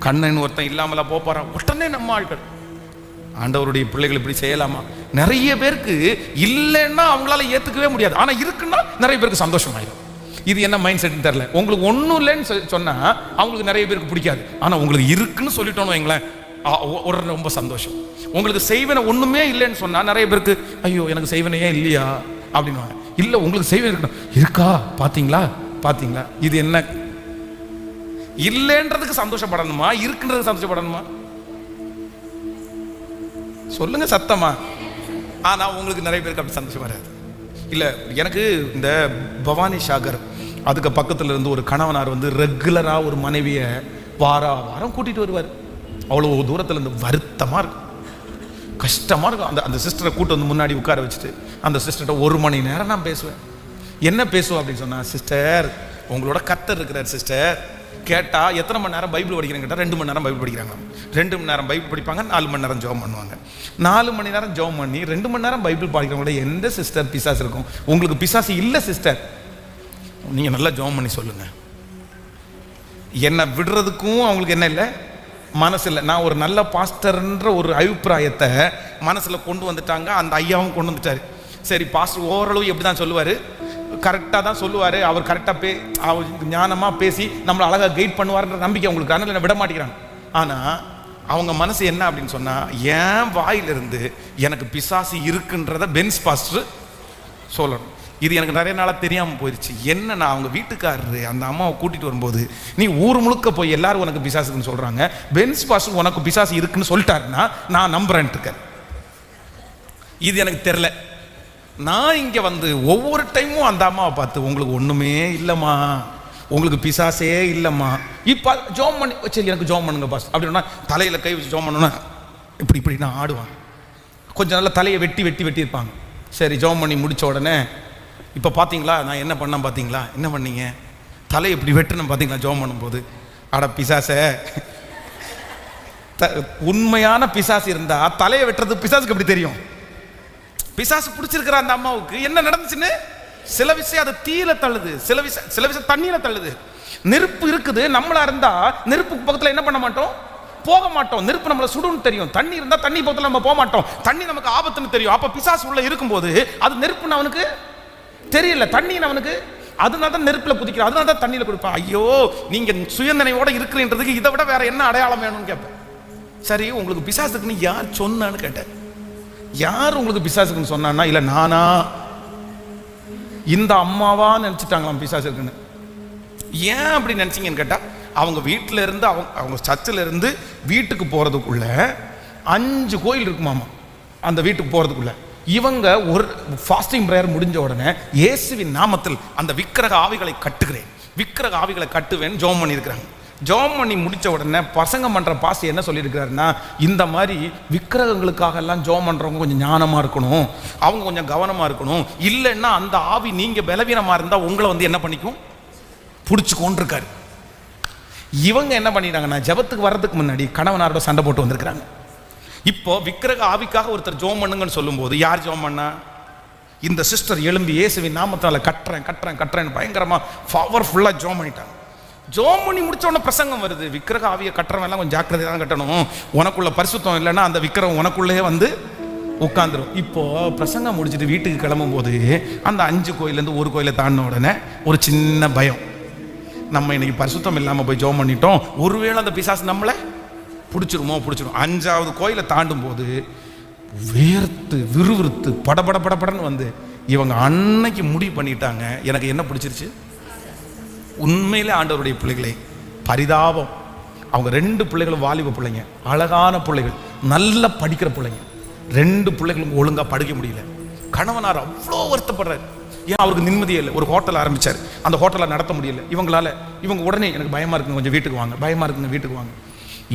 கண்ணன் ஒருத்தன் இல்லாமலா போறான். உடனே நம்ம ஆட்கள், ஆண்டவருடைய பிள்ளைகள் இப்படி செய்யலாமா? நிறைய பேருக்கு இல்லைன்னா அவங்களால ஏத்துக்கவே முடியாது, ஆனா இருக்குன்னா நிறைய பேருக்கு சந்தோஷமாயிடும். இது என்ன மைண்ட் செட்னு தெரியல. உங்களுக்கு ஒன்றும் இல்லைன்னு சொன்னா அவங்களுக்கு நிறைய பேருக்கு பிடிக்காது, ஆனா உங்களுக்கு இருக்குன்னு சொல்லிட்டோன்னு வைங்களேன், உடனே ரொம்ப சந்தோஷம். உங்களுக்கு செய்வன ஒண்ணுமே இல்லைன்னு சொன்னா நிறைய பேருக்கு ஐயோ எனக்கு செய்வனையே இல்லையா அப்படின்னு. இல்ல உங்களுக்கு செய்வன இருக்கணும். இருக்கா பாத்தீங்களா பாத்தீங்களா? இது என்ன இல்லைன்றதுக்கு சந்தோஷப்படணுமா இருக்குன்றதுக்கு சந்தோஷப்படணுமா? சொல்லுங்க சத்தமா. ஆனா உங்களுக்கு நிறைய பேருக்கு அப்படி சந்தோஷம் வராது. இல்ல எனக்கு இந்த பவானி சாகர் அதுக்கு பக்கத்துல இருந்து ஒரு கணவனார் வந்து ரெகுலரா ஒரு மனைவியை வாரம் கூட்டிட்டு வருவார். அவ்வளவு தூரத்துல இருந்து வருத்தமா இருக்கும், கஷ்டமா இருக்கும். அந்த சிஸ்டரை கூட்டு வந்து முன்னாடி உட்கார வச்சுட்டு அந்த சிஸ்டர்கிட்ட 1 மணி நேரம் நான் பேசுவேன். என்ன பேசுவேன் அப்படின்னு சொன்னா, சிஸ்டர் உங்களோட கர்த்தர் இருக்கிறார் சிஸ்டர். கேட்டா எத்தனை மணி நேரம் பைபிள் படிக்கிறேன்னு கேட்டால் 2 மணி நேரம் பைபிள் படிக்கிறாங்க. 2 மணி நேரம் பைபிள் படிப்பாங்க, 4 மணி நேரம் ஜெபம் பண்ணுவாங்க. 4 மணி நேரம் ஜெபம் பண்ணி 2 மணி நேரம் பைபிள் படிக்கிறவங்களோட எந்த சிஸ்டர் பிசாசு இருக்கும்? உங்களுக்கு பிசாசு இல்லை சிஸ்டர். நீங்க நல்லா ஜெபம் பண்ணி சொல்லுங்க. என்ன விடுறதுக்கும் அவங்களுக்கு என்ன இல்லை, மனசு இல்லை. நான் ஒரு நல்ல பாஸ்டர்ன்ற ஒரு அபிப்பிராயத்தை மனசுல கொண்டு வந்துட்டாங்க. அந்த ஐயாவும் கொண்டு வந்துட்டாரு. சரி பாஸ்டர் ஓரளவு எப்படி தான் சொல்லுவாரு, கரெக்டாக தான் சொல்லுவார். அவர் கரெக்டாக அவர் ஞானமாக பேசி நம்மளை அழகாக கைட் பண்ணுவார்ன்ற நம்பிக்கை அவங்களுக்கு. அதனால் என்ன விட மாட்டேங்கிறாங்க. ஆனால் அவங்க மனசு என்ன அப்படின்னு சொன்னால், என் வாயிலிருந்து எனக்கு பிசாசு இருக்குன்றத பென்ஸ் பாஸ்டர் சொல்லணும். இது எனக்கு நிறைய நாளாக தெரியாமல் போயிடுச்சு. என்னன்னா அவங்க வீட்டுக்காரரு அந்த அம்மாவை கூட்டிகிட்டு வரும்போது, நீ ஊர் முழுக்க போய் எல்லாரும் உனக்கு பிசாசுக்குன்னு சொல்கிறாங்க, பென்ஸ் பாஸ்டர் உனக்கு பிசாசு இருக்குன்னு சொல்லிட்டாருன்னா நான் நம்புறேன்ட்டு இருக்கேன். இது எனக்கு தெரில. நான் இங்கே வந்து ஒவ்வொரு டைமும் அந்த அம்மாவை பார்த்து உங்களுக்கு ஒன்றுமே இல்லைம்மா, உங்களுக்கு பிசாசே இல்லைம்மா, இப்போ ஜோம் பண்ணி சரி எனக்கு ஜோம் பண்ணுங்க பாஸ் அப்படின்னா தலையில் கை வச்சு ஜோம் பண்ணணும்னா இப்படி நான் ஆடுவான். கொஞ்சம் நல்லா தலையை வெட்டி இருப்பாங்க. சரி ஜோம் பண்ணி முடித்த உடனே இப்போ பார்த்தீங்களா நான் என்ன பண்ணேன் பார்த்தீங்களா, என்ன பண்ணீங்க, தலையை இப்படி வெட்டுன்னு பார்த்தீங்களா ஜோம் பண்ணும்போது. அட பிசாசை, உண்மையான பிசாசு இருந்தால் தலையை வெட்டுறது பிசாசுக்கு எப்படி தெரியும்? பிசாசு பிடிச்சிருக்கிற அந்த அம்மாவுக்கு என்ன நடந்துச்சுன்னு சில விஷயம் அது தீயில தள்ளுது, சில விஷயம் தண்ணீர தள்ளுது. நெருப்பு இருக்குது, நம்மளா இருந்தா நெருப்புக்கு பக்கத்துல என்ன பண்ண மாட்டோம், போக மாட்டோம். நெருப்பு நம்மளை சுடுன்னு தெரியும். தண்ணி இருந்தா தண்ணி பக்கத்துல நம்ம போக மாட்டோம். தண்ணி நமக்கு ஆபத்துன்னு தெரியும். அப்ப பிசாசு உள்ள இருக்கும்போது அது நெருப்புன்னு அவனுக்கு தெரியல, தண்ணின்னு அவனுக்கு. அதனால தான் நெருப்புல குதிக்கிற, அதனால தான் தண்ணியில கொடுப்பான். ஐயோ நீங்க சுயநினைவோட இருக்கிறன்றதுக்கு இதை விட வேற என்ன அடையாளம் வேணும்னு கேட்பேன். சரி உங்களுக்கு பிசாசுக்குன்னு யார் சொன்னான்னு கேட்டேன். யார் உங்களுக்கு பிசாசுக்குன்னு சொன்னா, இல்ல நானா இந்த அம்மாவா நினைச்சிட்டாங்களாம் பிசாசு இருக்குன்னு. ஏன் அப்படி நினைச்சீங்கன்னு கேட்டா, அவங்க வீட்டில இருந்து அவங்க சர்ச்சில் இருந்து வீட்டுக்கு போறதுக்குள்ள 5 கோயில் இருக்குமாமா. அந்த வீட்டுக்கு போறதுக்குள்ள இவங்க ஒரு ஃபாஸ்டிங் பிரேயர் முடிஞ்ச உடனே இயேசுவின் நாமத்தில் அந்த விக்கிரக ஆவிகளை கட்டுகிறேன், விக்கிரக ஆவிகளை கட்டுவேன் ஜெபம் பண்ணி இருக்கிறாங்க. ஜெபம் பண்ணி முடிச்ச உடனே பசங்க பண்ற பாஸ்டர் என்ன சொல்லியிருக்கிறாருன்னா, இந்த மாதிரி விக்கிரகங்களுக்காக எல்லாம் ஜெபம் பண்றவங்க கொஞ்சம் ஞானமா இருக்கணும், அவங்க கொஞ்சம் கவனமா இருக்கணும். இல்லைன்னா அந்த ஆவி நீங்க பலவீனமா இருந்தா உங்களை வந்து என்ன பண்ணிக்கும், பிடிச்சு கொண்டிருக்காரு. இவங்க என்ன பண்ணிட்டாங்கன்னா, ஜெபத்துக்கு வர்றதுக்கு முன்னாடி கணவனாரோட சண்டை போட்டு வந்திருக்கிறாங்க. இப்போ விக்கிரக ஆவிக்காக ஒருத்தர் ஜெபம் பண்ணுங்கன்னு சொல்லும்போது யார் ஜெபம் பண்ணா, இந்த சிஸ்டர் எழும்பி இயேசுவின் நாமத்தால கட்டுறேன் பயங்கரமா பவர்ஃபுல்லா ஜெபம் பண்ணிட்டாங்க. ஜெபம் பண்ணி முடிச்ச உடனே பிரசங்கம் வருது, விக்கிரக ஆவியை கட்டுறவன் எல்லாம் கொஞ்சம் ஜாக்கிரதையாக தான் கட்டணும், உனக்குள்ள பரிசுத்தம் இல்லைன்னா அந்த விக்கிரகம் உனக்குள்ளே வந்து உட்காந்துரும். இப்போ பிரசங்கம் முடிச்சுட்டு வீட்டுக்கு கிளம்பும் போது அந்த 5 கோயிலேருந்து ஒரு கோயிலை தாண்டின உடனே ஒரு சின்ன பயம், நம்ம இன்னைக்கு பரிசுத்தம் இல்லாமல் போய் ஜெபம் பண்ணிட்டோம், ஒருவேளை அந்த பிசாசு நம்மளை பிடிச்சிரும். 5வது கோயிலை தாண்டும் போது வேர்த்து விறுவிறுத்து படபடன்னு வந்து இவங்க அன்னைக்கு முடிவு பண்ணிட்டாங்க, எனக்கு என்ன பிடிச்சிருச்சு, உண்மையிலே ஆண்டவருடைய பிள்ளைகளை பரிதாபம். அவங்க 2 பிள்ளைகளும் வாலிப பிள்ளைங்க, அழகான பிள்ளைகள், நல்லா படிக்கிற பிள்ளைங்க. 2 பிள்ளைகளும் ஒழுங்கா படிக்க முடியல. கணவனார் அவ்வளோ வருத்தப்படுறாரு. ஏன் அவருக்கு நிம்மதியே இல்லை. ஒரு ஹோட்டல் ஆரம்பிச்சார், அந்த ஹோட்டலை நடத்த முடியல இவங்களால. இவங்க உடனே எனக்கு பயமா இருக்குங்க, கொஞ்சம் வீட்டுக்கு வாங்க, பயமா இருக்குங்க வீட்டுக்கு வாங்க.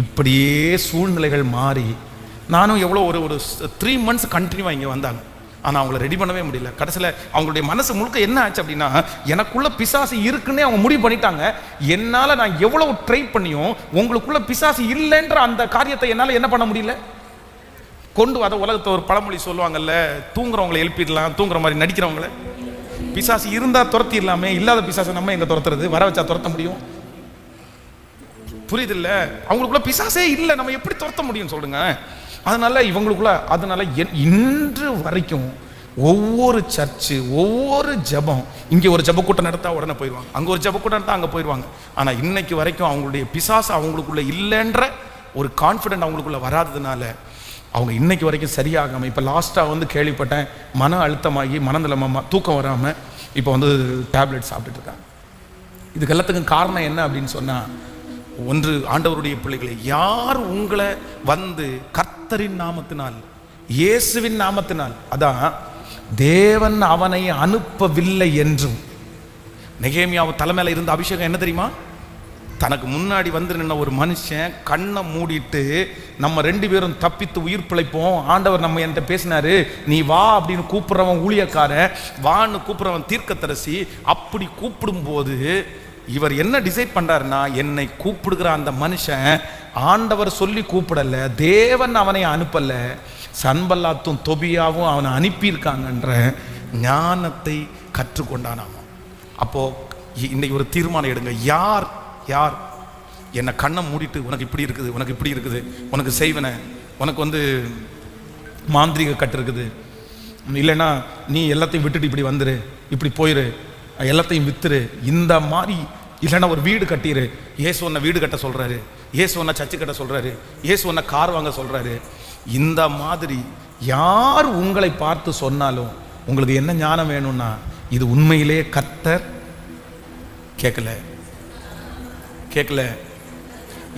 இப்படியே சூழ்நிலைகள் மாறி நானும் எவ்வளோ ஒரு 3 months கண்டினியூவாக இங்கே வந்தாங்க. ஆனால் அவங்கள ரெடி பண்ணவே முடியல. கடைசியில் அவங்களுடைய மனசு முழுக்க என்ன ஆச்சு அப்படின்னா, எனக்குள்ள பிசாசு இருக்குன்னே அவங்க முடிவு பண்ணிட்டாங்க. என்னால் நான் எவ்வளவு ட்ரை பண்ணியும் உங்களுக்குள்ள பிசாசு இல்லைன்ற அந்த காரியத்தை என்னால் என்ன பண்ண முடியல, கொண்டு அதை உலகத்தை ஒரு பழமொழி சொல்லுவாங்கல்ல, தூங்குறவங்களை எழுப்பிடலாம், தூங்குற மாதிரி நடிக்கிறவங்கள. பிசாசு இருந்தால் துரத்தி இல்லாம இல்லாத பிசாசை நம்ம எங்கே துரத்துறது, வர வச்சா துரத்த முடியும், புரியுது இல்லை? அவங்களுக்குள்ள பிசாசே இல்லை, நம்ம எப்படி துரத்த முடியும் சொல்லுங்க. அதனால இவங்களுக்குள்ள, அதனால இன்று வரைக்கும் ஒவ்வொரு சர்ச்சு, ஒவ்வொரு ஜபம், இங்கே ஒரு ஜப கூட்டம் நடத்தா உடனே போயிடுவாங்க, அங்கே ஒரு ஜப கூட்டம் நடத்தா அங்கே போயிடுவாங்க. ஆனால் இன்னைக்கு வரைக்கும் அவங்களுடைய பிசாசு அவங்களுக்குள்ள இல்லைன்ற ஒரு கான்ஃபிடென்ட் அவங்களுக்குள்ள வராததுனால அவங்க இன்னைக்கு வரைக்கும் சரியாகாமல், இப்போ லாஸ்ட்டாக வந்து கேள்விப்பட்டேன், மன அழுத்தமாகி மனநிலைமை தூக்கம் வராமல் இப்போ வந்து டேப்லெட் சாப்பிட்டுட்டு இருக்காங்க. இதுக்கு எல்லாத்துக்கும் காரணம் என்ன அப்படின்னு சொன்னால், ஒன்று ஆண்டவருடைய பிள்ளைகளை, யார் உங்களை வந்து கர்த்தரின் நாமத்தினால், இயேசுவின் நாமத்தினால், அதான் தேவன் அவனை அனுப்பவில்லை என்றும். நெகேமியாவு தலைமையில இருந்த அபிஷேகம் என்ன தெரியுமா? தனக்கு முன்னாடி வந்து நின்ன ஒரு மனுஷன் கண்ணை மூடிட்டு நம்ம 2 பேரும் தப்பித்து உயிர் பிழைப்போம், ஆண்டவர் நம்ம என்கிட்ட பேசினாரு, நீ வா அப்படின்னு கூப்பிட்றவன் ஊழியக்காரன், வான்னு கூப்பிட்றவன் தீர்க்கதரிசி. அப்படி கூப்பிடும்போது இவர் என்ன டிசைட் பண்றாருன்னா, என்னை கூப்பிடுகிற அந்த மனுஷன் ஆண்டவர் சொல்லி கூப்பிடல, தேவன் அவனை அனுப்பல, சன்பல்லாத்தும் தொபியாவும் அவனை அனுப்பியிருக்காங்கன்ற ஞானத்தை கற்றுக்கொண்டானாமா. அப்போ இன்னைக்கு ஒரு தீர்மானம் எடுங்க, யார் யார் என்னை கண்ணை மூடிட்டு உனக்கு இப்படி இருக்குது, உனக்கு இப்படி இருக்குது, உனக்கு செய்வன, உனக்கு வந்து மாந்திரிக கட்டு இருக்குது, இல்லைன்னா நீ எல்லாத்தையும் விட்டுட்டு இப்படி வந்துரு, இப்படி போயிரு, எல்லாத்தையும் வித்துரு, இந்த மாதிரி, இல்லைன்னா ஒரு வீடு கட்டிரு, இயேசு ஒன்ன வீடு கட்ட சொல்றாரு, இயேசு ஒன்ன சர்ச்சு கட்ட சொல்றாரு, இயேசு ஒன்ன கார் வாங்க சொல்றாரு, இந்த மாதிரி யார் உங்களை பார்த்து சொன்னாலும் உங்களுக்கு என்ன ஞானம் வேணும்னா, இது உண்மையிலே கர்த்தர் கேட்கல,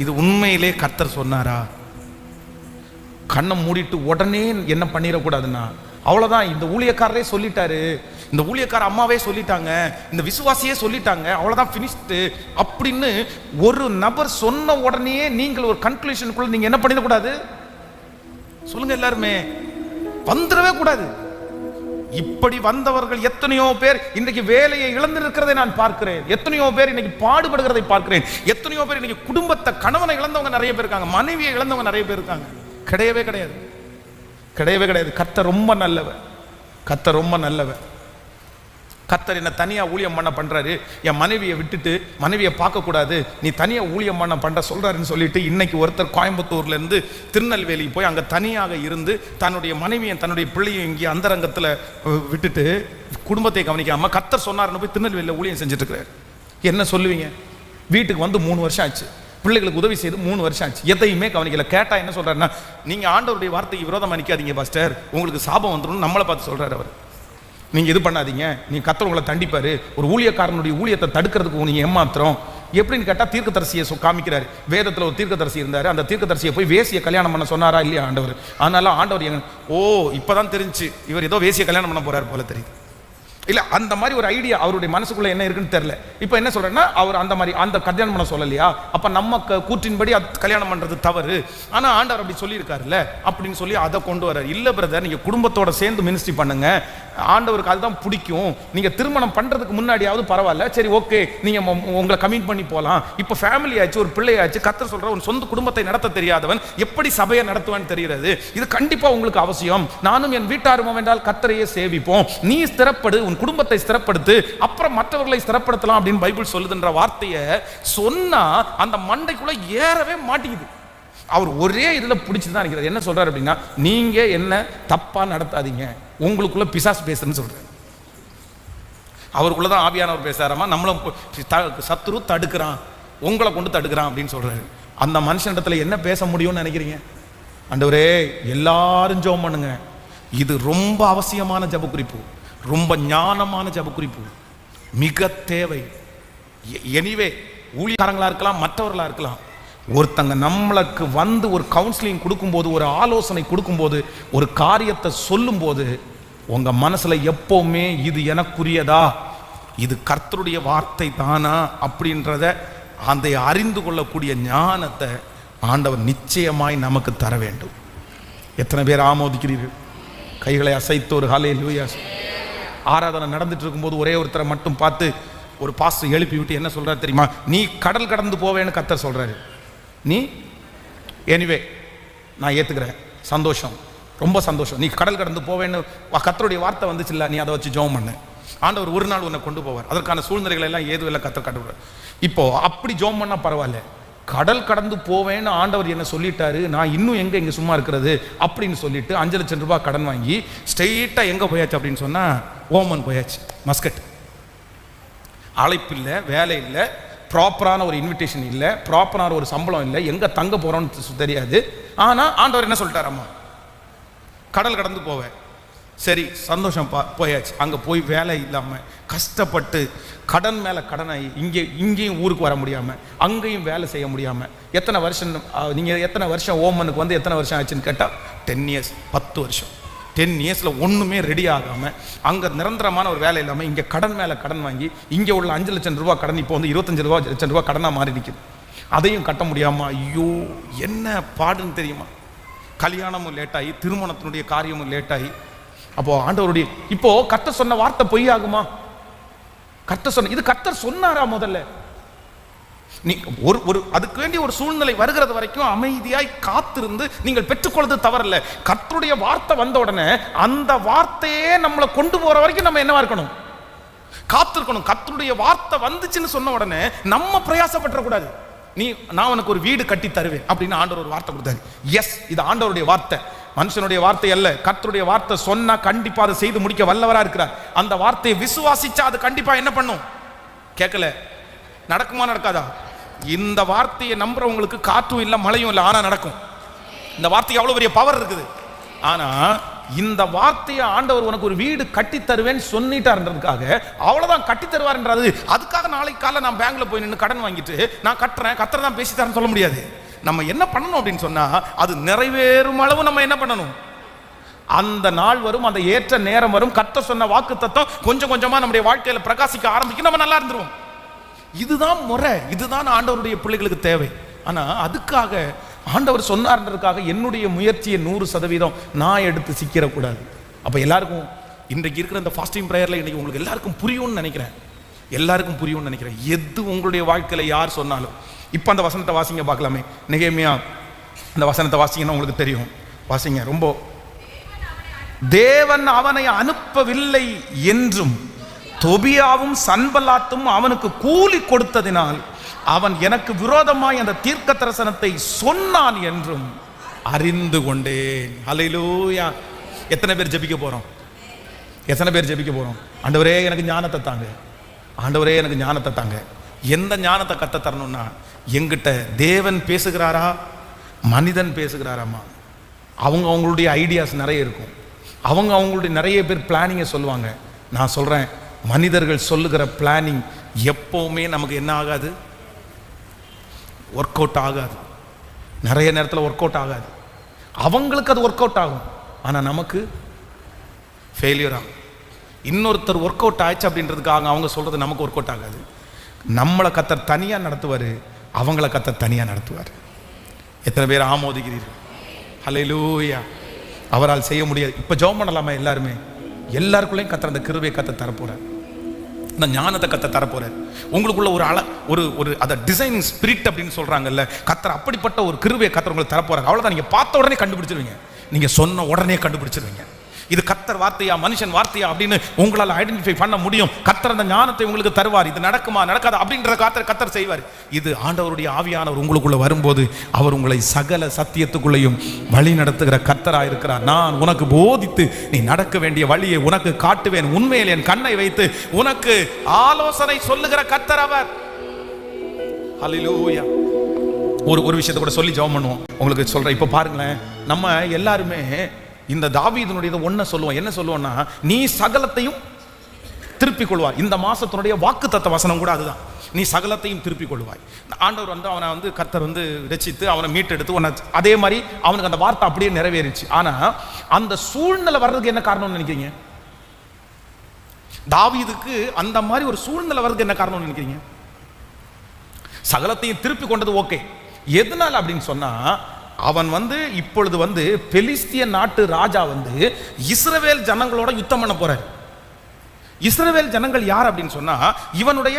இது உண்மையிலே கர்த்தர் சொன்னாரா? கண்ணை மூடிட்டு உடனே என்ன பண்ணிடக்கூடாதுன்னா, அவ்வளோதான், இந்த ஊழியக்காரரே சொல்லிட்டாரு, இந்த ஊழியக்கார அம்மாவே சொல்லிட்டாங்க, இந்த விசுவாசியே சொல்லிட்டாங்க, அவ்வளோதான் ஃபினிஷ்டு அப்படின்னு ஒரு நபர் சொன்ன உடனே நீங்கள் ஒரு கன்க்ளூஷனுக்குள்ள நீங்க என்ன பண்ணிடக்கூடாது சொல்லுங்க, எல்லாருமே வந்துடவே கூடாது. இப்படி வந்தவர்கள் எத்தனையோ பேர் இன்றைக்கு வேலையை இழந்து இருக்கிறதை நான் பார்க்கிறேன், எத்தனையோ பேர் இன்னைக்கு பாடுபடுகிறதை பார்க்கிறேன், எத்தனையோ பேர் இன்னைக்கு குடும்பத்தை, கணவனை இழந்தவங்க நிறைய பேர் இருக்காங்க, மனைவியை இழந்தவங்க நிறைய பேர் இருக்காங்க. கிடையவே கிடையாது. கர்த்தர் ரொம்ப நல்லவர், கர்த்தர் ரொம்ப நல்லவர். கர்த்தர் என்ன தனியா ஊழியம் பண்ண பண்றாரு, என் மனைவியை விட்டுட்டு மனைவியை பார்க்கக்கூடாது, நீ தனியா ஊழியம் பண்ண சொல்றாருன்னு சொல்லிட்டு இன்னைக்கு ஒருத்தர் கோயம்புத்தூர்ல இருந்து திருநெல்வேலி போய் அங்க தனியாக இருந்து தன்னுடைய மனைவியை தன்னுடைய பிள்ளையும் இங்கே அந்தரங்கத்துல விட்டுட்டு குடும்பத்தை கவனிக்காம கர்த்தர் சொன்னாருன்னு போய் திருநெல்வேலியில் ஊழியம் செஞ்சுட்டு இருக்கிறாரு. என்ன சொல்லுவீங்க? வீட்டுக்கு வந்து 3 வருஷம் ஆச்சு, பிள்ளைகளுக்கு உதவி செய்து 3 வருஷம் ஆச்சு, எதையுமே கவனிக்கல. கேட்டா என்ன சொல்றாருன்னா, நீங்க ஆண்டவருடைய வார்த்தைக்கு விரோதமா நிக்காதீங்க பாஸ்டர், உங்களுக்கு சாபம் வந்துடும் நம்மளை பார்த்து சொல்றாரு அவர். நீங்க இது பண்ணாதீங்க, நீங்க கர்த்தர் உங்களை தண்டிப்பாரு, ஒரு ஊழியக்காரனுடைய ஊழியத்தை தடுக்கிறதுக்கு நீங்க ஏமாத்திரம் எப்படின்னு கேட்டா தீர்க்கதரிசியை காமிக்கிறாரு. வேதத்துல ஒரு தீர்க்கதரிசி இருந்தாரு, அந்த தீர்க்கதரிசியை போய் வேசிய கல்யாணம் பண்ண சொன்னாரா இல்லையா ஆண்டவர்? அதனால ஆண்டவர் இப்பதான் தெரிஞ்சு இவர் ஏதோ வேசிய கல்யாணம் பண்ண போறாரு போல தெரியுது. இல்ல அந்த மாதிரி ஒரு ஐடியா அவருடைய மனசுக்குள்ள என்ன இருக்குன்னு தெரியல. இப்போ என்ன சொல்றேன்னா, அவர் அந்த மாதிரி அந்த கல்யாணம் பண்ண சொல்லலையா, அப்ப நம்ம கூற்றின்படி கல்யாணம் பண்றது தவறு, ஆனா ஆண்டவர் அப்படி சொல்லி இருக்காருல்ல அப்படின்னு சொல்லி அதை கொண்டு வர்றாரு. இல்ல பிரதர், நீங்க குடும்பத்தோட சேர்ந்து மினிஸ்ட்ரி பண்ணுங்க, ஆண்டவருக்கு அதுதான் பிடிக்கும், நீங்க திருமணம் பண்றதுக்கு முன்னாடியாவது பரவாயில்ல, சரி ஓகே நீங்க உங்களை கமிட் பண்ணி போலாம், இப்ப ஃபேமிலி ஆச்சு, ஒரு பிள்ளை ஆச்சு, கர்த்தர் சொல்ற ஒரு சொந்த குடும்பத்தை நடத்த தெரியாதவன் எப்படி சபையை நடத்துவான்னு தெரிகிறது, இது கண்டிப்பா உங்களுக்கு அவசியம், நானும் என் வீட்டாருமோ என்றால் கர்த்தரையே சேவிப்போம், நீ ஸ்திரப்படு, உன் குடும்பத்தை ஸ்திரப்படுத்து, அப்புறம் மற்றவர்களை ஸ்திரப்படுத்தலாம் அப்படின்னு பைபிள் சொல்லுதுன்ற வார்த்தையை சொன்னா அந்த மண்டைக்குள்ள ஏறவே மாட்டேங்குது. அவர் ஒரே இதுல பிடிச்சுதான் இருக்கிறார். என்ன சொல்றாரு அப்படின்னா, நீங்க என்ன தப்பா நடத்தாதீங்க, உங்களுக்குள்ள பிசாசு பேசுறேன்னு சொல்றாரு. அவருக்குள்ளதான் ஆவியானவர் பேசாராமா, நம்மளும் சத்துரு தடுக்கிறான், உங்களை கொண்டு தடுக்கிறான் அப்படின்னு சொல்றாரு. அந்த மனுஷனிடத்துல என்ன பேச முடியும்னு நினைக்கிறீங்க? ஆண்டவரே எல்லாரும் ஜெபம் பண்ணுங்க, இது ரொம்ப அவசியமான ஜெப குறிப்பு, ரொம்ப ஞானமான ஜெப குறிப்பு, மிக தேவை. எனிவே ஊழியக்காரங்களா இருக்கலாம், மற்றவர்களா இருக்கலாம், ஒருத்தங்க நம்மளுக்கு வந்து ஒரு கவுன்சிலிங் கொடுக்கும்போது, ஒரு ஆலோசனை கொடுக்கும்போது, ஒரு காரியத்தை சொல்லும்போது உங்க மனசுல எப்பவுமே இது எனக்குரியதா, இது கர்த்தருடைய வார்த்தை தானா அப்படின்றத அந்த அறிந்து கொள்ளக்கூடிய ஞானத்தை ஆண்டவர் நிச்சயமாய் நமக்கு தர வேண்டும். எத்தனை பேர் ஆமோதிக்கிறீர்கள்? கைகளை அசைத்து ஒரு ஹல்லேலூயா. ஆராதனை நடந்துட்டு இருக்கும்போது ஒரே ஒருத்தரை மட்டும் பார்த்து ஒரு பாஸ்டர் எழுப்பி விட்டு என்ன சொல்றாரு தெரியுமா? நீ கடல் கடந்து போவேன்னு கர்த்தர் சொல்றாரு. நீ எனிவே நான் ஏத்துக்கிறேன், சந்தோஷம், ரொம்ப சந்தோஷம், நீ கடல் கடந்து போவேன்னு கர்த்தருடைய வார்த்தை வந்துச்சு இல்ல, நீ அதை வச்சு ஜெபம் பண்ணு, ஆண்டவர் ஒரு நாள் உன்னை கொண்டு போவார், அதற்கான சூழ்நிலைகள் எல்லாம் ஏதும் இல்லை கர்த்தர் காட்டுவார். இப்போ அப்படி ஜெபம் பண்ணா பரவாயில்ல, கடல் கடந்து போவேன்னு ஆண்டவர் என்ன சொல்லிட்டாரு, நான் இன்னும் எங்க சும்மா இருக்கிறது அப்படின்னு சொல்லிட்டு 5 லட்சம் ரூபாய் கடன் வாங்கி ஸ்ட்ரெயிட்டா எங்க போயாச்சு அப்படின்னு சொன்னா ஓமன் போயாச்சு, மஸ்கட். அழைப்பு இல்லை, வேலை இல்லை, ப்ராப்பரான ஒரு இன்விடேஷன் இல்லை, ப்ராப்பரான ஒரு சம்பளம் இல்லை, எங்கே தங்க போகிறோன்னு தெரியாது. ஆனால் ஆண்டவர் என்ன சொல்லிட்டாரம்மா, கடல் கடந்து போவேன். சரி, சந்தோஷம், போயாச்சு. அங்கே போய் வேலை இல்லாமல் கஷ்டப்பட்டு கடன் மேலே கடனாகி இங்கேயும் ஊருக்கு வர முடியாமல் அங்கேயும் வேலை செய்ய முடியாமல் எத்தனை வருஷம், நீங்கள் எத்தனை வருஷம் ஓமனுக்கு வந்து எத்தனை வருஷம் ஆச்சுன்னு கேட்டால் 10 years, 10 வருஷம். 10 yearsல ஒன்றுமே ரெடி ஆகாமல் அங்கே நிரந்தரமான ஒரு வேலை இல்லாமல் இங்கே கடன் மேலே கடன் வாங்கி இங்கே உள்ள 5 லட்சம் ரூபா கடன் இப்போ வந்து 25 லட்சம் ரூபா கடனாக மாறி நிற்குது. அதையும் கட்ட முடியாமல் ஐயோ என்ன பாடுன்னு தெரியுமா. கல்யாணமும் லேட்டாகி, திருமணத்தினுடைய காரியமும் லேட்டாகி. அப்போ ஆண்டவருடைய இப்போ கர்த்தர் சொன்ன வார்த்தை பொய் ஆகுமா? கர்த்தர் சொன்ன இது கர்த்தர் சொன்னாரா? முதல்ல நீ ஒரு அதுக்கு வேண்டிய ஒரு சூழ்நிலை வருகிறது வரைக்கும் அமைதியாய் காத்திருந்து நீங்கள் பெற்றுக்கொள்வது தவறல்ல. கர்த்தருடைய வார்த்தை வந்த உடனே அந்த வார்த்தையே நம்மளை கொண்டு போற வரைக்கும் நம்ம என்னவா இருக்கணும்? காத்திருக்கணும். கர்த்தருடைய வார்த்தை வந்துச்சுன்னு சொன்ன உடனே நம்ம பிரயாசப்படக்கூடாது. நான் உனக்கு ஒரு வீடு கட்டி தருவேன் அப்படின்னு ஆண்டவர் ஒரு வார்த்தை கொடுத்தாரு. எஸ், இது ஆண்டவருடைய வார்த்தை, மனுஷனுடைய வார்த்தை அல்ல. கர்த்தருடைய வார்த்தை சொன்னா கண்டிப்பா அதை செய்து முடிக்க வல்லவரா இருக்கிறார். அந்த வார்த்தையை விசுவாசிச்சா அது கண்டிப்பா என்ன பண்ணும்? கேட்கல, நடக்குமா நடக்காதா? இந்த வார்த்தையை நம்புறவங்களுக்கு காற்றும் இல்லை, மழையும் இல்லை, ஆனா நடக்கும். இந்த வார்த்தைக்கு அவ்வளவு பெரிய பவர் இருக்குது. ஆனா இந்த வார்த்தையை ஆண்டவர் உனக்கு ஒரு வீடு கட்டி தருவேன்னு சொல்லிட்டாருன்றதுக்காக அவ்வளவுதான் கட்டி தருவார்ன்றது. அதுக்காக நாளைக்கு காலை நான் பேங்க்ல போய் நின்று கடன் வாங்கிட்டு நான் கட்டுறேன், கர்த்தர் தான் பேசி தரேன்னு சொல்ல முடியாது. நம்ம என்ன பண்ணணும் அப்படின்னு சொன்னா, அது நிறைவேறும் அளவு நம்ம என்ன பண்ணணும்? அந்த நாள் வரும், அந்த ஏற்ற நேரம் வரும், கர்த்தர் சொன்ன வாக்கு தத்தம் கொஞ்சம் கொஞ்சமா நம்முடைய வாழ்க்கையில பிரகாசிக்க ஆரம்பிக்கும், நம்ம நல்லா இருந்துருவோம். இதுதான் முறை, இதுதான் ஆண்டவருடைய பிள்ளைகளுக்கு தேவை. ஆனா அதுக்காக ஆண்டவர் சொன்னார்ன்றதுக்காக என்னுடைய முயற்சியை 100% நான் எடுத்து சிக்கிடக்கூடாது. அப்ப எல்லாருக்கும் இன்றைக்கு இருக்கிற இந்த ஃபாஸ்டிங் பிரேயர்ல இன்னைக்கு உங்களுக்கு எல்லாருக்கும் புரியும்னு நினைக்கிறேன். எல்லாருக்கும் புரியும்னு நினைக்கிறேன். எது உங்களுடைய வாழ்க்கையில யார் சொன்னாலும். இப்போ அந்த வசனத்தை வாசிங்க பார்க்கலாமே. நெகேமியா அந்த வசனத்தை வாசிங்கன்னா உங்களுக்கு தெரியும். வாசிங்க. ரொம்ப தேவன் அவனை அனுப்பவில்லை என்றும் தொபியாவும் சன்பல்லாத்தும் அவனுக்கு கூலி கொடுத்ததினால் அவன் எனக்கு விரோதமாய் அந்த தீர்க்க தரிசனத்தை சொன்னான் என்றும் அறிந்து கொண்டேன். ஹல்லேலூயா. எத்தனை பேர் ஜெபிக்க போறோம்? எத்தனை பேர் ஜெபிக்க போறோம்? ஆண்டவரே எனக்கு ஞானத்தை தாங்க, ஆண்டவரே எனக்கு ஞானத்தை தாங்க. எந்த ஞானத்தை கத்த தரணும்னா, எங்கிட்ட தேவன் பேசுகிறாரா மனிதன் பேசுகிறாராமா? அவங்களுடைய ஐடியாஸ் நிறைய இருக்கும். அவங்களுடைய நிறைய பேர் பிளானிங்கை சொல்லுவாங்க. நான் சொல்றேன், மனிதர்கள் சொல்லுகிற பிளானிங் எப்பவுமே நமக்கு என்ன ஆகாது? ஒர்க் அவுட் ஆகாது. நிறைய நேரத்தில் ஒர்க் அவுட் ஆகாது. அவங்களுக்கு அது ஒர்க் அவுட் ஆகும், ஆனால் நமக்கு ஃபெயிலியர் ஆகும். இன்னொருத்தர் ஒர்க் அவுட் ஆயிடுச்சு அப்படின்றதுக்காக அவங்க சொல்றது நமக்கு ஒர்க் அவுட் ஆகாது. நம்மளை கர்த்தர் தனியாக நடத்துவார், அவங்கள கர்த்தர் தனியாக நடத்துவார். எத்தனை பேர் ஆமோதிக்கிறீர்கள்? ஹல்லேலூயா. அவரால் செய்ய முடியாது. இப்போ ஜெபம் பண்ணலாமா? எல்லாருமே, எல்லாருக்குள்ளேயும் கர்த்தர் அந்த கிருபையை கர்த்தர் தரப்போறார், இந்த ஞானத்தை கர்த்தர் தரப்போறார். உங்களுக்குள்ள ஒரு அதை டிசைனிங் ஸ்பிரிட் அப்படின்னு சொல்றாங்கல்ல, கர்த்தர் அப்படிப்பட்ட ஒரு கிருபையை கர்த்தர் உங்களுக்கு தரப்போறார். அவ்வளவுதான். நீங்க பார்த்த உடனே கண்டுபிடிச்சிருவீங்க, நீங்க சொன்ன உடனே கண்டுபிடிச்சிருவீங்க. இது கர்த்தர் வார்த்தையா மனுஷன் வார்த்தையா அப்படின்னு உங்களால் ஐடென்டிஃபை பண்ண முடியும். கர்த்தர் அந்த ஞானத்தை உங்களுக்கு தருவார். இது நடக்குமா நடக்காது அப்படின்ற கர்த்தர் செய்வார். இது ஆண்டவருடைய ஆவியானவர் உங்களுக்குள்ள வரும்போது அவர் உங்களை சகல சத்தியத்துக்குள்ளேயும் வழி நடத்துகிற கர்த்தராக இருக்கிறார். நான் உனக்கு போதித்து நீ நடக்க வேண்டிய வழியை உனக்கு காட்டுவேன், உண்மையில் என் கண்ணை வைத்து உனக்கு ஆலோசனை சொல்லுகிற கர்த்தர் அவர். ஹல்லேலூயா. ஒரு விஷயத்தை கூட சொல்லி ஜெபம் பண்ணுவோம். உங்களுக்கு சொல்றேன். இப்போ பாருங்களேன், நம்ம எல்லாருமே இந்த தாவீதுனுடைய ஒன்றை சொல்லுவோம். என்ன சொல்லுவோம்னா, நீ சகலத்தையும் திருப்பிக் கொள்வாய். இந்த மாசத்தினுடைய வாக்கு தத்த வசனம் கூட அதுதான். நீ சகலத்தையும் திருப்பிக் கொள்வாய். ஆண்டவர் அவனை கர்த்தர் ரட்சித்து அவனை மீட்டெடுத்து அதே மாதிரி அவனுக்கு அந்த வார்த்தை அப்படியே நிறைவேறிச்சு. ஆனா அந்த சூழ்நிலை வர்றதுக்கு என்ன காரணம்னு நினைக்கிறீங்க? தாவீதுக்கு அந்த மாதிரி ஒரு சூழ்நிலை வர்றதுக்கு என்ன காரணம்னு நினைக்கிறீங்க? சகலத்தையும் திருப்பி கொண்டது ஓகே. எதனால அப்படின்னு சொன்னா, அவன் இப்பொழுது பெலிஸ்திய நாட்டு ராஜா இஸ்ரவேல் ஜனங்களோட யுத்தம் பண்ண போறார். இஸ்ரவேல் ஜனங்கள் யார் அப்படின்னு சொன்னா, இவனுடைய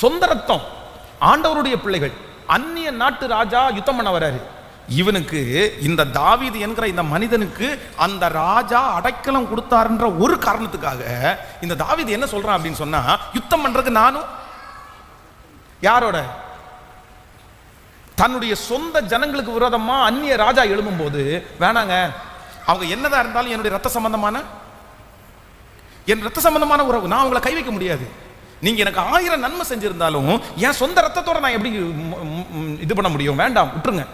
சொந்த ரத்தம், ஆண்டவருடைய பிள்ளைகள். அந்நிய நாட்டு ராஜா யுத்தம் பண்ண வராரு. இவனுக்கு இந்த தாவீது என்கிற இந்த மனிதனுக்கு அந்த ராஜா அடைக்கலம் கொடுத்தாருன்ற ஒரு காரணத்துக்காக இந்த தாவீது என்ன சொல்றான் அப்படின்னு சொன்னா, யுத்தம் பண்றதுக்கு நானும் யாரோட, தன்னுடைய சொந்த ஜனங்களுக்கு விரோதமா அந்நிய ராஜா எழும்பும் போது, வேணாங்க, அவங்க என்னதான் இருந்தாலும் என்னுடைய ரத்த சம்பந்தமான உறவு, நான் அவங்களை கை வைக்க முடியாது. நீங்க எனக்கு 1000 நன்மை செஞ்சிருந்தாலும் என் சொந்த ரத்தத்தோட நான் எப்படி இது பண்ண முடியும்? வேண்டாம், விட்டுருங்க.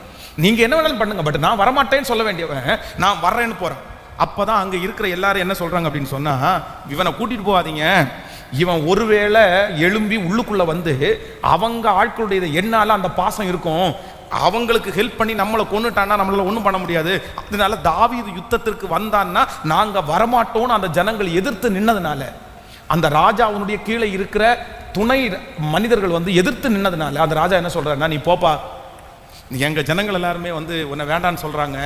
நீங்க என்ன வேணாலும் பண்ணுங்க, பட் நான் வரமாட்டேன்னு சொல்ல வேண்டியவன் நான் வர்றேன்னு போறேன். அப்பதான் அங்க இருக்கிற எல்லாரும் என்ன சொல்றாங்க அப்படின்னு சொன்னா, இவனை கூட்டிட்டு போகாதீங்க, இவன் ஒருவேளை எழும்பி உள்ளுக்குள்ள வந்து அவங்க ஆட்களுடைய என்னால அந்த பாசம் இருக்கும், அவங்களுக்கு ஹெல்ப் பண்ணி நம்மளை கொண்டுட்டான்னா நம்மளால ஒன்றும் பண்ண முடியாது, அதனால தாவீது யுத்தத்திற்கு வந்தான்னா நாங்க வரமாட்டோம்னு அந்த ஜனங்கள் எதிர்த்து நின்னதுனால, அந்த ராஜாவுடைய கீழே இருக்கிற துணை மனிதர்கள் வந்து எதிர்த்து நின்னதுனால அந்த ராஜா என்ன சொல்றாருன்னா, நீ போப்பா, எங்க ஜனங்கள் எல்லாருமே வந்து உன்னை வேண்டான்னு சொல்றாங்க,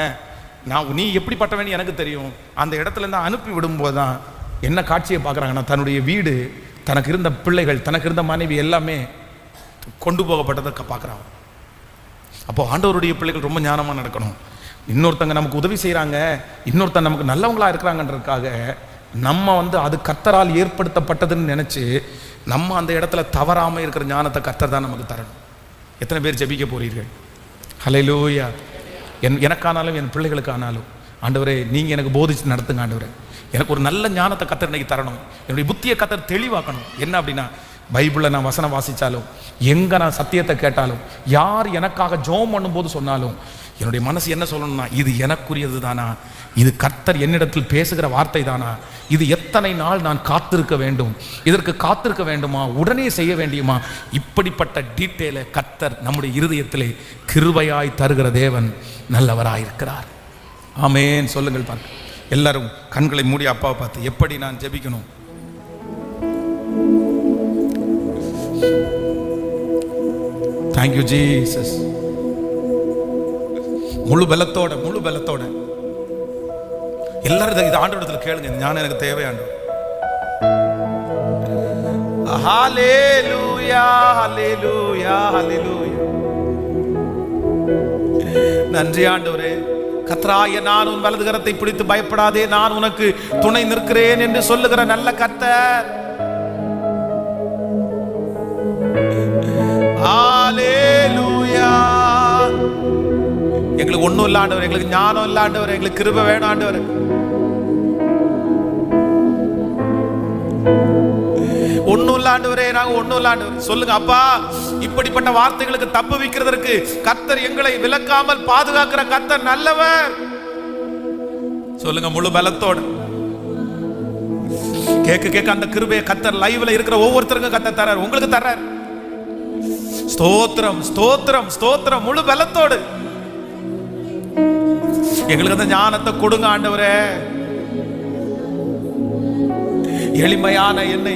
நீ எப்படிப்பட்டவன் எனக்கு தெரியும். அந்த இடத்துல இருந்து அனுப்பி விடும்போது தான் என்ன காட்சியை பார்க்குறாங்கன்னா, தன்னுடைய வீடு, தனக்கு இருந்த பிள்ளைகள், தனக்கு இருந்த மனைவி எல்லாமே கொண்டு போகப்பட்டதை பார்க்குறாங்க. அப்போ ஆண்டவருடைய பிள்ளைகள் ரொம்ப ஞானமாக நடக்கணும். இன்னொருத்தங்க நமக்கு உதவி செய்கிறாங்க, இன்னொருத்தங்க நமக்கு நல்லவங்களா இருக்கிறாங்கன்றதுக்காக நம்ம வந்து அது கர்த்தரால் ஏற்படுத்தப்பட்டதுன்னு நினச்சி நம்ம அந்த இடத்துல தவறாமல் இருக்கிற ஞானத்தை கர்த்தர் தான் நமக்கு தரணும். எத்தனை பேர் ஜெபிக்க போறீர்கள்? ஹல்லேலூயா. எனக்கானாலும் என் பிள்ளைகளுக்கானாலும் ஆண்டவரே நீங்கள் எனக்கு போதிச்சு நடத்துங்க. ஆண்டவரே எனக்கு ஒரு நல்ல ஞானத்தை கர்த்தர் இன்னைக்கு தரணும், என்னுடைய புத்தியை கர்த்தர் தெளிவாக்கணும். என்ன அப்படின்னா, பைபிளில் நான் வசனம் வாசித்தாலும், எங்கே நான் சத்தியத்தை கேட்டாலும், யார் எனக்காக ஜெபம் பண்ணும்போது சொன்னாலும் என்னுடைய மனசு என்ன சொல்லணும்னா, இது எனக்குரியது தானா, இது கர்த்தர் என்னிடத்தில் பேசுகிற வார்த்தை தானா, இது எத்தனை நாள் நான் காத்திருக்க வேண்டும், இதற்கு காத்திருக்க வேண்டுமா, உடனே செய்ய வேண்டியுமா, இப்படிப்பட்ட டீட்டெயிலை கர்த்தர் நம்முடைய இருதயத்திலே கிருபையாய் தருகிற தேவன் நல்லவராயிருக்கிறார். ஆமென் சொல்லுங்கள். பாருங்க, எல்லாரும் கண்களை மூடி அப்பாவை பார்த்து, எப்படி நான் ஜெபிக்கணும்? Thank you Jesus. முழு பலத்தோட எல்லாரும் இது ஆண்டவரிடத்துல கேளுங்க, ஞானம் எனக்கு தேவை ஆண்டவர். ஹல்லேலூயா ஹல்லேலூயா ஹல்லேலூயா. நன்றி ஆண்டவரே. கர்த்தராகிய நான் உன் வலது கரத்தை பிடித்து பயப்படாதே, நான் உனக்கு துணை நிற்கிறேன் என்று சொல்லுகிற நல்ல கர்த்தர். ஹல்லேலூயா. எங்களுக்கு ஒன்றும் இல்லை ஆண்டவர், எங்களுக்கு ஞானம் இல்லை ஆண்டவர், எங்களுக்கு கிருபை வேணும் ஆண்டவர். ஒன்றும் இல்லை ஆண்டவரே, நாங்கள் ஒன்றும் இல்லை ஆண்டவர். சொல்லுங்க அப்பா, இப்படிப்பட்ட வார்த்தைகளுக்கு தப்பு வைக்கிறதற்கு கர்த்தர் எங்களை விலக்காமல் பாதுகாக்கிற கர்த்தர் நல்லவர். சொல்லுங்க முழு பலத்தோடு. கேட்க அந்த கிருபையை கர்த்தர் லைவ்ல இருக்கிற ஒவ்வொருத்தருக்கும் கர்த்தர் தர்றார், உங்களுக்கு தர்றார். ஸ்தோத்திரம் ஸ்தோத்திரம் ஸ்தோத்திரம். முழு பலத்தோடு எங்களுக்கு அந்த ஞானத்தை கொடுங்க ஆண்டவரே. எளிமையான என்னை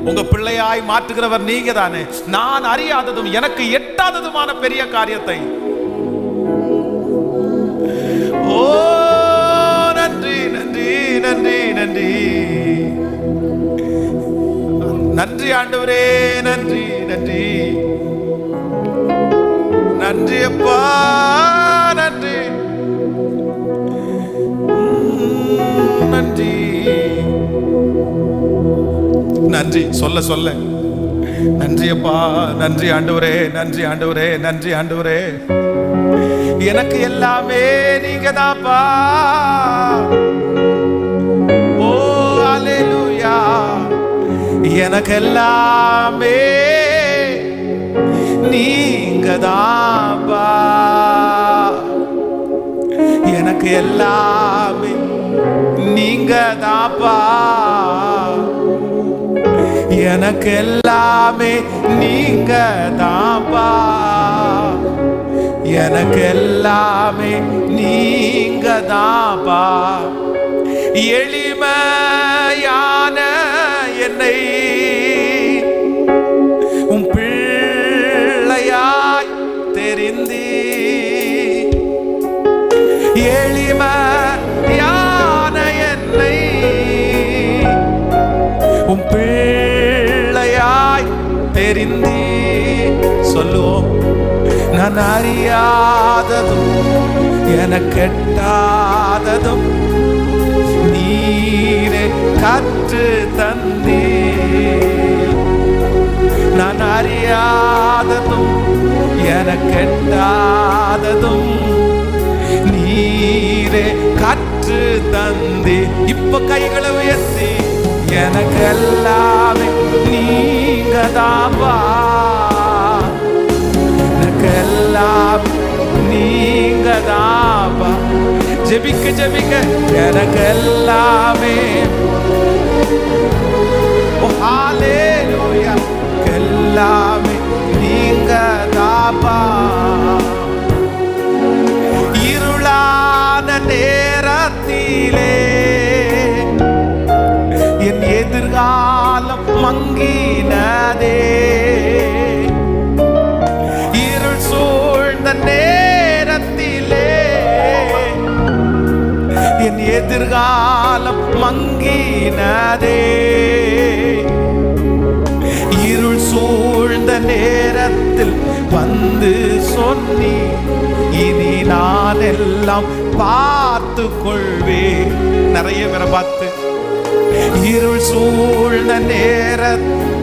உங்க பிள்ளையாய் மாற்றுகிறவர் நீங்க தானே. நான் அறியாததும் எனக்கு எட்டாததுமான பெரிய காரியத்தை. ஓ நன்றி நன்றி நன்றி நன்றி நன்றி ஆண்டவரே. நன்றி நன்றி நன்றி அப்பா. நன்றி நன்றி நன்றி. சொல்ல சொல்ல நன்றி அப்பா. நன்றி ஆண்டவரே. நன்றி ஆண்டவரே. நன்றி ஆண்டவரே. எனக்கு எல்லாமே நீங்க தான்ப்பா. ஓ அல்லேலூயா. எனக்கு எல்லாமே நீங்க தான்ப்பா. எனக்கு எல்லாமே நீங்க தான்ப்பா. எனக்கு எல்லாமே நீங்க தான்ப்பா. எனக்கு எல்லாமே நீங்க தான்ப்பா. எளிமையான என்னை உன் பிள்ளையாய் தெரிந்து, எளிமையான என்னை உன் பிள்ளையாய் தெரிந்து. சொல்லுவோம், நான் அறியாததும் எனக்கு எட்டாததும் நீரே கற்று தந்தே. நான் அறியாததும் எனக்கு எட்டாததும் நீரே கற்று தந்தே. இப்ப கைகளை உயர்த்தி, எனக்கு எல்லாமே நீ தாப்பா, எனக்கெல்லாம் நீங்க தாப்பா. ஜெபிக்க ஜெபிக்க எனக்கெல்லாமே. ஓ ஹalleluya, எல்லாமே நீங்க தாப்பா. இருளான நேரத்திலே என் எதிர்காலம் மங்கினதே, இருள் சூழ்ந்த நேரத்திலே என் எதிர்காலம் மங்கினதே, இருள் சூழ்ந்த நேரத்தில் வந்து சொன்னி, இனி நான் எல்லாம் பார்த்து கொள்வேன். நிறைய பேரை பார்த்து இருள் சூழ்ந்த நேரத்தில்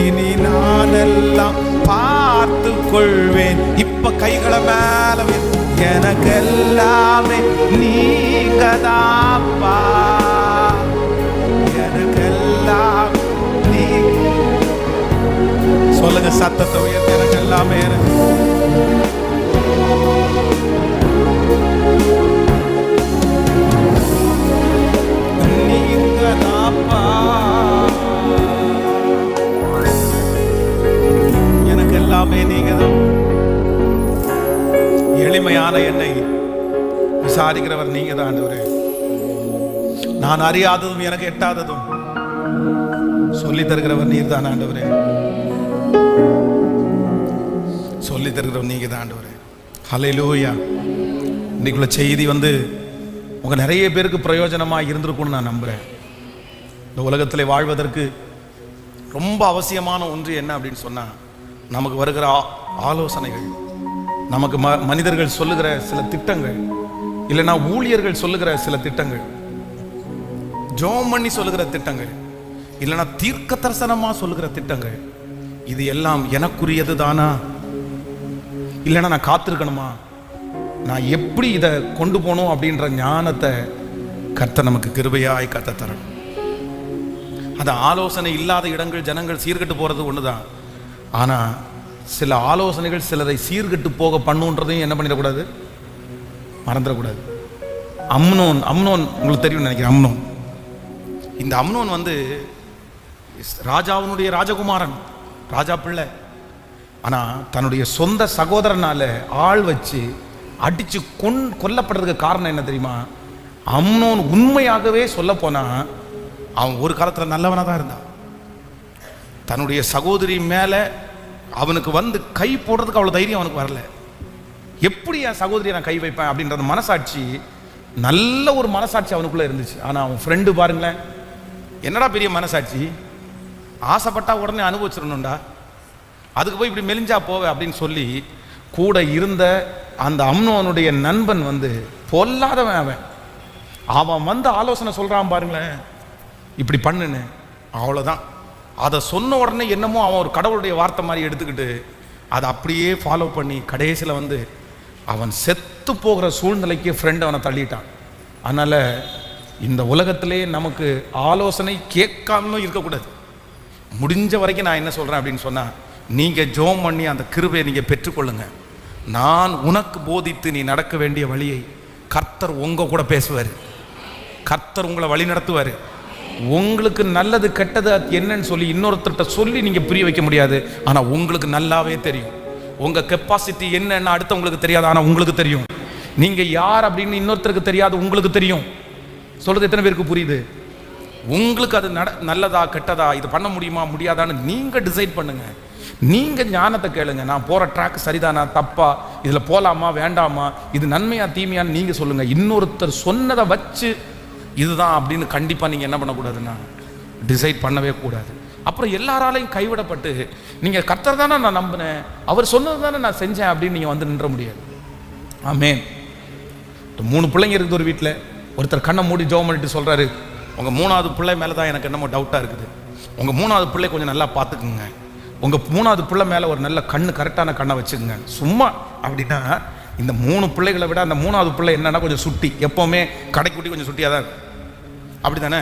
இனி நான் எல்லாம் பார்த்து கொள்வேன். இப்ப கைகளை மேல எனக்கு எல்லாமே நீங்க தாப்பா, எனக்கு எல்லாம் நீ. சொல்லுங்க சத்தத்தை உயர்த்தி, எனக்கு எல்லாமே நீங்க தாப்பா, எனக்கு எல்லாமே நீங்க தான். எளிமையான என்னை விசாரிக்கிறவர் நீங்க தான் ஆண்டவரே. நான் அறியாததும் எனக்கு எட்டாததும் சொல்லி தருகிறவர் நீர் தான் ஆண்டவரே. சொல்லி தருகிறவர் நீங்க தான் ஆண்டவரே. ஹல்லேலூயா. இன்னைக்குள்ள செய்தி உங்க நிறைய பேருக்கு பிரயோஜனமா இருந்திருக்கும்னு நான் நம்புறேன். இந்த உலகத்திலே வாழ்வதற்கு ரொம்ப அவசியமான ஒன்று என்ன அப்படின்னு சொன்னா, நமக்கு வருகிற ஆலோசனைகள், நமக்கு மனிதர்கள் சொல்லுகிற சில திட்டங்கள், இல்லைன்னா ஊழியர்கள் சொல்லுகிற சில திட்டங்கள், ஜெபம் பண்ணி சொல்லுகிற திட்டங்கள், இல்லைன்னா தீர்க்க தரிசனமா சொல்லுகிற திட்டங்கள், இது எல்லாம் எனக்குரியது தானா, இல்லைன்னா நான் காத்திருக்கணுமா, நான் எப்படி இதை கொண்டு போகணும் அப்படின்ற ஞானத்தை கர்த்தர் நமக்கு கிருபையாய் கத்த தரணும். அது ஆலோசனை இல்லாத இடங்கள் ஜனங்கள் சீர்கட்டு போறது ஒண்ணுதான். ஆனா சில ஆலோசனைகள் சிலரை சீர்கட்டு போக பண்ணுன்றதையும் என்ன பண்ணிடக்கூடாது, மறந்துடக்கூடாது. அம்னோன் உங்களுக்கு தெரியும் நினைக்கிறேன். இந்த அம்னோன் ராஜாவினுடைய ராஜகுமாரன், ராஜா பிள்ளை. ஆனா தன்னுடைய சொந்த சகோதரனால ஆள் வச்சு அடிச்சு கொல்லப்படுறதுக்கு காரணம் என்ன தெரியுமா? அம்னோன் உண்மையாகவே சொல்ல போனா அவன் ஒரு காலத்துல நல்லவனா தான் இருந்தான். தன்னுடைய சகோதரி மேல அவனுக்கு கை போடுறதுக்கு அவ்வளவு தைரியம் அவனுக்கு வரல. எப்படி என் சகோதரியை நான் கை வைப்பேன் அப்படின்றது மனசாட்சி, நல்ல ஒரு மனசாட்சி அவனுக்குள்ள இருந்துச்சு. ஆனா அவன் ஃப்ரெண்டு பாருங்களேன், என்னடா பெரிய மனசாட்சி, ஆசைப்பட்டா உடனே அனுபவிச்சிடணும்டா, அதுக்கு போய் இப்படி மெலிஞ்சா போவே அப்படின்னு சொல்லி கூட இருந்த அந்த அம்னோனுடைய நண்பன் பொல்லாதவன். அவன் ஆலோசனை சொல்றான் பாருங்களேன், இப்படி பண்ணுன்னு. அவ்வளவுதான். அதை சொன்ன உடனே என்னமோ அவன் ஒரு கடவுளுடைய வார்த்தை மாதிரி எடுத்துக்கிட்டு அதை அப்படியே ஃபாலோ பண்ணி கடைசியில் அவன் செத்து போகிற சூழ்நிலைக்கு ஃப்ரெண்ட் அவனை தள்ளிட்டான். அதனால இந்த உலகத்திலே நமக்கு ஆலோசனை கேட்காம இருக்கக்கூடாது. முடிஞ்ச வரைக்கும் நான் என்ன சொல்றேன் அப்படின்னு சொன்னா, நீங்க ஜெபம் பண்ணி அந்த கிருபையை நீங்க பெற்றுக்கொள்ளுங்க. நான் உனக்கு போதித்து நீ நடக்க வேண்டிய வழியை கர்த்தர் உங்க கூட பேசுவார். கர்த்தர் உங்களை வழி நடத்துவார். உங்களுக்கு நல்லது கெட்டது என்னன்னு சொல்லி இன்னொருத்தர்கிட்ட சொல்லி நீங்க புரிய வைக்க முடியாது. ஆனா உங்களுக்கு நல்லாவே தெரியும். உங்க கெப்பாசிட்டி என்னன்னு அடுத்தவங்களுக்கு தெரியாது, ஆனா உங்களுக்கு தெரியும். நீங்க யார் அப்படின்னு இன்னொருத்தருக்கு தெரியாது, உங்களுக்கு தெரியும். சொல்றது எத்தனை பேருக்கு புரியுது? உங்களுக்கு அது நல்லதா கெட்டதா, இது பண்ண முடியுமா முடியாதான்னு நீங்க டிசைட் பண்ணுங்க. நீங்க ஞானத்தை கேளுங்க. நான் போற ட்ராக் சரிதானா தப்பா, இதுல போலாமா வேண்டாமா, இது நன்மையா தீமையான்னு நீங்க சொல்லுங்க. இன்னொருத்தர் சொன்னதை வச்சு இதுதான் அப்படின்னு கண்டிப்பா நீங்க என்ன பண்ணக்கூடாதுன்னா டிசைட் பண்ணவே கூடாது. அப்புறம் எல்லாராலையும் கைவிடப்பட்டு நீங்க கர்த்தர் தானே நான் நம்பினேன், அவர் சொன்னது தானே நான் செஞ்சேன் அப்படின்னு நீங்க நின்ற முடியாது. ஆமென். 3 பிள்ளைங்க இருக்குது ஒரு வீட்டில். ஒருத்தர் கண்ணை மூடி ஜெபம் பண்ணிட்டு சொல்றாரு, உங்க 3வது பிள்ளை மேலதான் எனக்கு என்னமோ டவுட்டா இருக்குது. உங்க 3வது பிள்ளை கொஞ்சம் நல்லா பார்த்துக்குங்க. உங்க 3வது பிள்ளை மேல ஒரு நல்ல கண்ணு, கரெக்டான கண்ணை வச்சுக்கோங்க. சும்மா அப்படின்னா இந்த 3 பிள்ளைகளை விட அந்த 3வது பிள்ளை என்னன்னா கொஞ்சம் சுட்டி, எப்பவுமே கடைக்குட்டி கொஞ்சம் சுட்டியாக தான் இருக்கும். அப்படி தானே?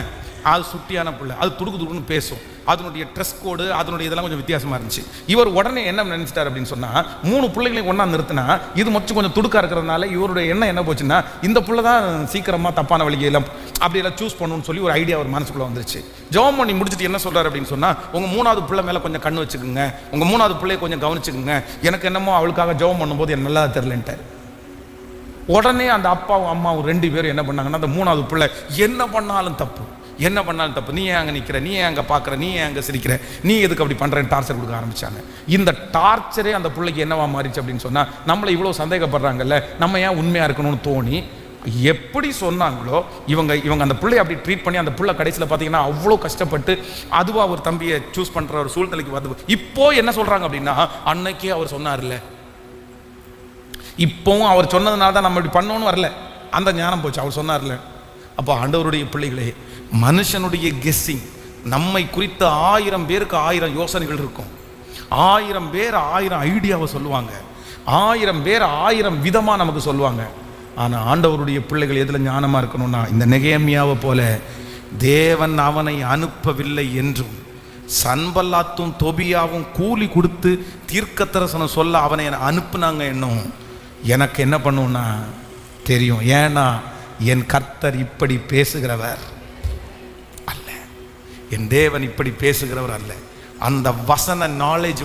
அது சுட்டியான பிள்ளை, அது துடுக்குன்னு பேசும், அதனுடைய ட்ரெஸ் கோடு அதனுடைய இதெல்லாம் கொஞ்சம் வித்தியாசமாக இருந்துச்சு. இவர் உடனே என்ன நினைச்சிட்டார் அப்படின்னு சொன்னால், 3 பிள்ளைகளையும் ஒன்றா நிறுத்தினா இது மொச்சம் கொஞ்சம் துடுக்கா இருக்கிறதுனால இவருடைய எண்ணம் என்ன போச்சுன்னா, இந்த பிள்ளை தான் சீக்கிரமாக தப்பான வழியெல்லாம் அப்படியெல்லாம் சூஸ் பண்ணணும்னு சொல்லி ஒரு ஐடியா ஒரு மனசுக்குள்ளே வந்துருச்சு. ஜெபம் பண்ணி முடிச்சுட்டு என்ன சொல்கிறார் அப்படின்னு சொன்னால், உங்கள் 3வது பிள்ளை மேலே கொஞ்சம் கண்ணு வச்சுக்கோங்க, உங்கள் 3வது பிள்ளையை கொஞ்சம் கவனிச்சுக்குங்க, எனக்கு என்னமோ அவளுக்காக ஜெபம் பண்ணும்போது எனக்கு நல்லா தெரிலன்ட்டார். உடனே அந்த அப்பாவும் அம்மாவும் 2 பேரும் என்ன பண்ணாங்கன்னா, அந்த 3வது பிள்ளை என்ன பண்ணாலும் தப்பு, என்ன பண்ணாலும் தப்பு, நீ ஏன் அங்கே நிற்கிற, நீ ஏன் அங்கே பார்க்குற, நீ ஏன் அங்கே சிரிக்கிற, நீ எதுக்கு அப்படி பண்ணுறேன்னு டார்ச்சர் கொடுக்க ஆரம்பித்தாங்க. இந்த டார்ச்சரே அந்த பிள்ளைக்கு என்னவா மாறிச்சு அப்படின்னு சொன்னால், நம்மளை இவ்வளோ சந்தேகப்படுறாங்கல்ல, நம்ம ஏன் உண்மையாக இருக்கணும்னு தோணி எப்படி சொன்னாங்களோ இவங்க அந்த பிள்ளையை அப்படி ட்ரீட் பண்ணி அந்த பிள்ளை கடைசியில் பார்த்தீங்கன்னா அவ்வளோ கஷ்டப்பட்டு அதுவாக ஒரு தம்பியை சூஸ் பண்ணுற ஒரு சூழ்நிலைக்கு வந்து இப்போ என்ன சொல்கிறாங்க அப்படின்னா, அன்னைக்கே அவர் சொன்னார்ல, இப்போவும் அவர் சொன்னதுனால தான் நம்ம இப்படி பண்ணோன்னு வரல, அந்த ஞானம் போச்சு, அவர் சொன்னார்ல. அப்போ ஆண்டவருடைய பிள்ளைகளே, மனுஷனுடைய கெஸ்ஸிங் நம்மை குறித்த 1000 பேருக்கு 1000 யோசனைகள் இருக்கும், 1000 பேர் 1000 ஐடியாவை சொல்லுவாங்க, 1000 பேர் 1000 விதமாக நமக்கு சொல்லுவாங்க. ஆனால் ஆண்டவருடைய பிள்ளைகள் எதில் ஞானமாக இருக்கணும்னா, இந்த நெகேமியாவை போல தேவன் அவனை அனுப்பவில்லை என்றும் சன்பல்லாத்தும் தொபியாவும் கூலி கொடுத்து தீர்க்கதரிசனம் சொல்ல அவனை அனுப்புனாங்க என்னும் எனக்கு என்ன பண்ணுன்னா தெரியும். ஏன்னா என் கர்த்தர் இப்படி பேசுகிறவர் அல்ல, என் தேவன் இப்படி பேசுகிறவர் அல்ல. அந்த வசன நாலேஜ்